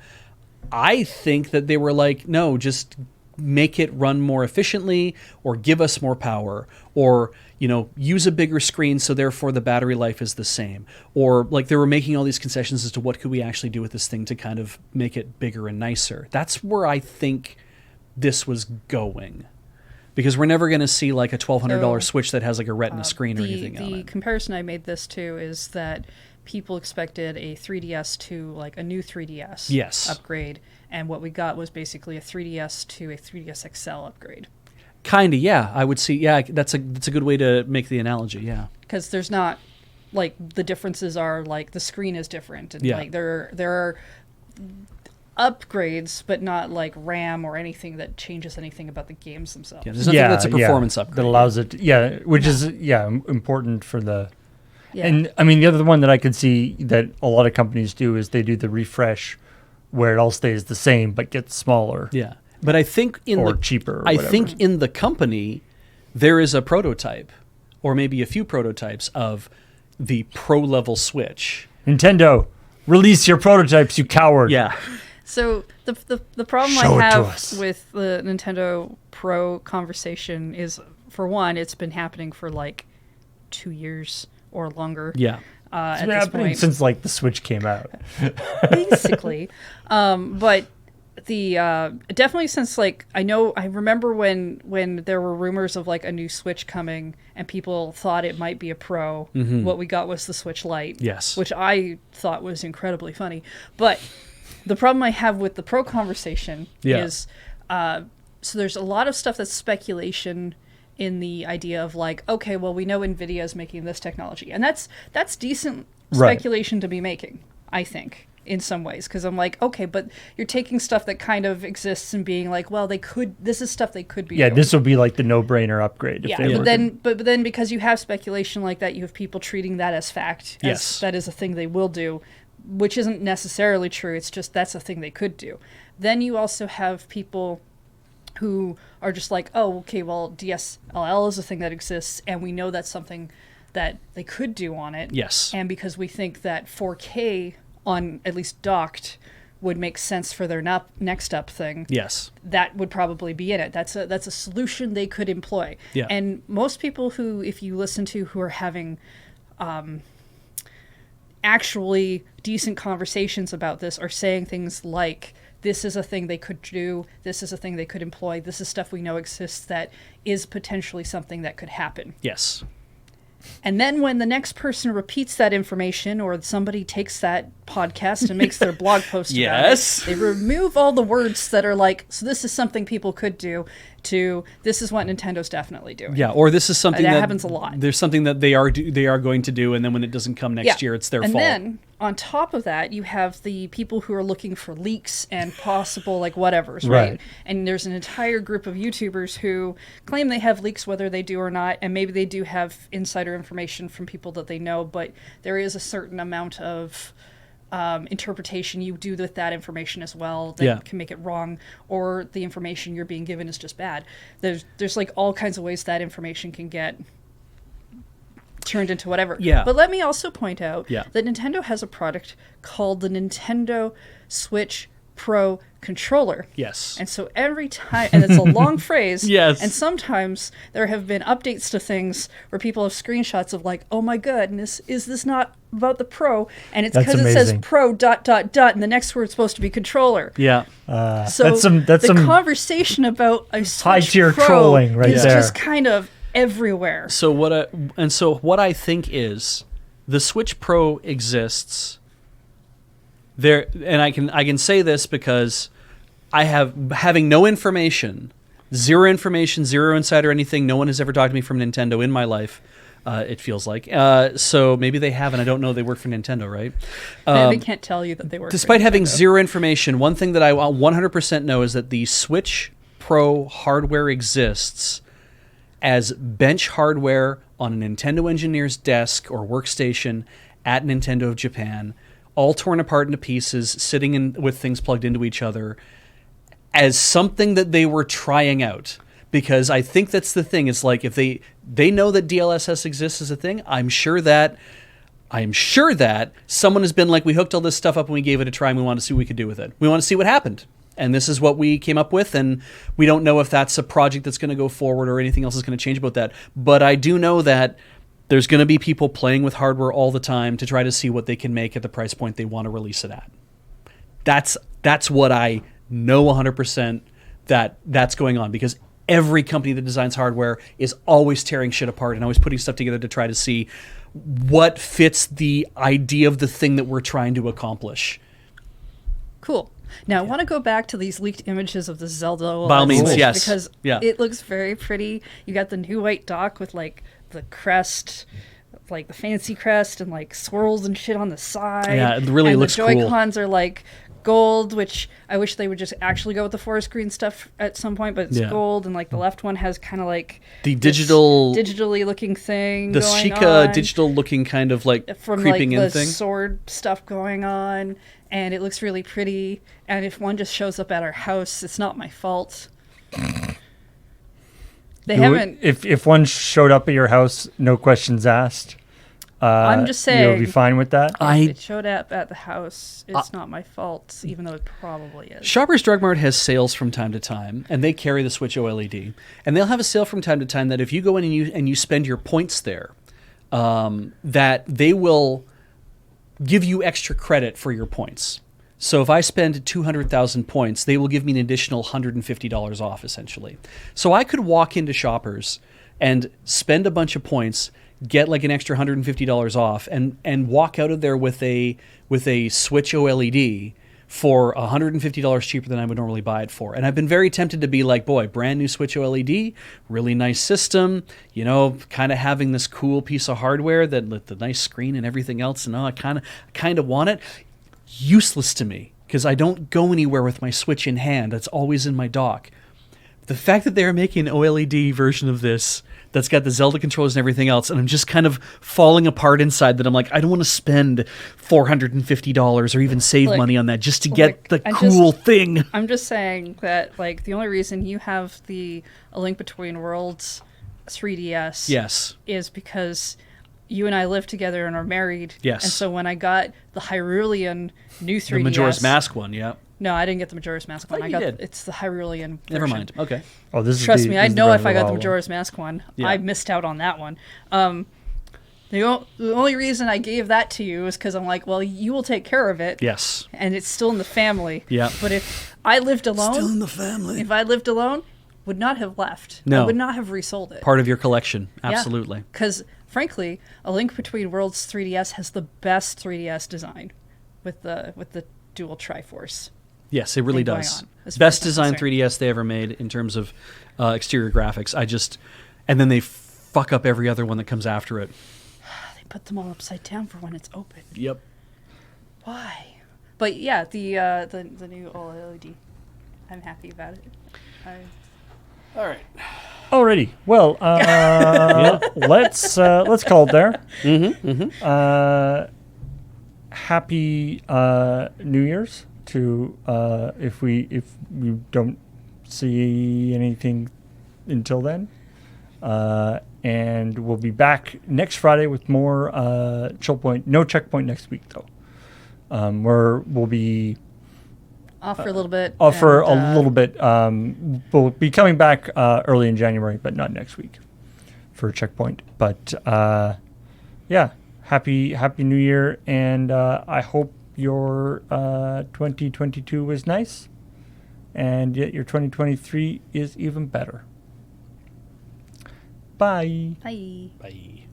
I think that they were like, no, just make it run more efficiently or give us more power or, use a bigger screen, so therefore the battery life is the same. Or like they were making all these concessions as to what could we actually do with this thing to kind of make it bigger and nicer. That's where I think this was going. Because we're never going to see like a $1,200 Switch that has like a Retina screen or anything on it. The comparison I made this to is that people expected a 3DS to like a new 3DS upgrade, and what we got was basically a 3DS to a 3DS XL upgrade. Kind of, yeah. I would see. Yeah, that's a good way to make the analogy. Yeah, because there's not like the differences are like the screen is different, and like there are upgrades, but not like RAM or anything that changes anything about the games themselves. Yeah, there's nothing that's a performance upgrade that allows it. Which is important for the. Yeah. And I mean, the other one that I could see that a lot of companies do is they do the refresh, where it all stays the same but gets smaller. Yeah. But I think cheaper. Or I think in the company there is a prototype, or maybe a few prototypes of the pro level Switch. Nintendo, release your prototypes, you coward! Yeah. So the problem I have with the Nintendo Pro conversation is, for one, it's been happening for like 2 years or longer. Yeah. It's been happening since like the Switch came out. Basically, but. Definitely since like I remember when there were rumors of like a new Switch coming and people thought it might be a Pro. Mm-hmm. What we got was the Switch Lite, which I thought was incredibly funny. But the problem I have with the Pro conversation is so there's a lot of stuff that's speculation in the idea of like, okay, well, we know NVIDIA is making this technology, and that's decent speculation to be making, I think. In some ways, because I'm like, okay, but you're taking stuff that kind of exists and being like, well, this is stuff they could be doing. This would be like the no-brainer upgrade. But then because you have speculation like that, you have people treating that as fact. That is a thing they will do, which isn't necessarily true. It's just that's a thing they could do. Then you also have people who are just like, oh, okay, well, DSLL is a thing that exists, and we know that's something that they could do on it. Yes. And because we think that 4K on at least docked would make sense for their next up thing. Yes. That would probably be in it. That's a solution they could employ. Yeah. And most people who, if you listen to, who are having actually decent conversations about this are saying things like, this is a thing they could do, this is a thing they could employ, this is stuff we know exists that is potentially something that could happen. Yes. And then when the next person repeats that information, or somebody takes that podcast and makes their blog post about it, they remove all the words that are like, so this is something people could do, to this is what Nintendo's definitely doing. Yeah, or this is something that happens a lot. There's something that they are going to do, and then when it doesn't come next year, it's their fault. And then on top of that, you have the people who are looking for leaks and possible like whatevers, right? And there's an entire group of YouTubers who claim they have leaks, whether they do or not, and maybe they do have insider information from people that they know, but there is a certain amount of interpretation you do with that information as well that can make it wrong, or the information you're being given is just bad. There's like all kinds of ways that information can get turned into whatever. Yeah. But let me also point out that Nintendo has a product called the Nintendo Switch Pro controller. Yes. And so every time, and it's a long phrase. Yes. And sometimes there have been updates to things where people have screenshots of like, oh my goodness, is this not about the Pro? And it's because it says Pro ... and the next word's supposed to be controller. Yeah. So that's the conversation about a Switch high-tier Pro trolling right is there. just kind of everywhere. So what I think is the Switch Pro exists there, and I can say this because I having no information, zero insider anything. No one has ever talked to me from Nintendo in my life. It feels like so maybe they have, and I don't know. They work for Nintendo, right? They can't tell you that they work. Despite for having Nintendo. zero information, one thing that I 100% know is that the Switch Pro hardware exists as bench hardware on a Nintendo engineer's desk or workstation at Nintendo of Japan, all torn apart into pieces, sitting in with things plugged into each other, as something that they were trying out. Because I think that's the thing. It's like if they know that DLSS exists as a thing, I'm sure that someone has been like, we hooked all this stuff up and we gave it a try and we want to see what we could do with it. We want to see what happened. and this is what we came up with, and we don't know if that's a project that's going to go forward or anything else is going to change about that. But I do know that there's going to be people playing with hardware all the time to try to see what they can make at the price point they want to release it at. That's what I know 100% that's going on, because every company that designs hardware is always tearing shit apart and always putting stuff together to try to see what fits the idea of the thing that we're trying to accomplish. Cool. Now, I want to go back to these leaked images of the Zelda By all means, Switch, yes. because it looks very pretty. You got the new white dock with like the crest, like the fancy crest, and like swirls and shit on the side. Yeah, it really looks cool. The Joy-Cons are like gold, which I wish they would just actually go with the forest green stuff at some point, but it's gold, and like the left one has kind of like the digitally looking thing, the going Sheikah on. digital looking kind of like From creeping like in the thing. sword stuff going on, and it looks really pretty. And if one just shows up at our house, it's not my fault. They haven't. If one showed up at your house, no questions asked. I'm just saying, you'll be fine with that. If it showed up at the house, it's not my fault, even though it probably is. Shoppers Drug Mart has sales from time to time, and they carry the Switch OLED. And they'll have a sale from time to time that if you go in and you spend your points there, that they will give you extra credit for your points. So if I spend 200,000 points, they will give me an additional $150 off, essentially. So I could walk into Shoppers and spend a bunch of points, get like an extra $150 off, and walk out of there with a Switch OLED for $150 cheaper than I would normally buy it for. And I've been very tempted to be like, boy, brand new Switch OLED, really nice system, you know, kind of having this cool piece of hardware that with the nice screen and everything else, and I kind of want it. Useless to me, because I don't go anywhere with my Switch in hand. It's always in my dock. The fact that they're making an OLED version of this that's got the Zelda controllers and everything else, and I'm just kind of falling apart inside, that I'm like, I don't want to spend $450 or even save money on that just to get the cool thing. I'm just saying that, like, the only reason you have the A Link Between Worlds 3DS is because you and I live together and are married. Yes. And so when I got the Hyrulean new 3DS... The Majora's Mask one, yeah. No, I didn't get the Majora's Mask one. It's the Hyrulean version. Never mind. Okay. Oh, this Trust is me, I know if I got the Majora's Mask one. Yeah. I missed out on that one. The only reason I gave that to you is because I'm like, well, you will take care of it. Yes. And it's still in the family. Yeah. But if I lived alone... Still in the family. If I lived alone, would not have left. No. I would not have resold it. Part of your collection. Absolutely. Because, frankly, A Link Between Worlds 3DS has the best 3DS design with the dual Triforce. Yes, it really does. Best designed 3DS they ever made in terms of exterior graphics. And then they fuck up every other one that comes after it. They put them all upside down for when it's open. Yep. Why? But yeah, the new OLED. I'm happy about it. All right. Alrighty. Well, let's call it there. Happy New Year's to if we don't see anything until then, and we'll be back next Friday with more ChillPoint. No checkpoint next week though. We'll be off for a little bit. We'll be coming back early in January, but not next week for checkpoint. But yeah, happy New Year, and I hope your 2022 was nice, and yet your 2023 is even better. Bye. Bye. Bye.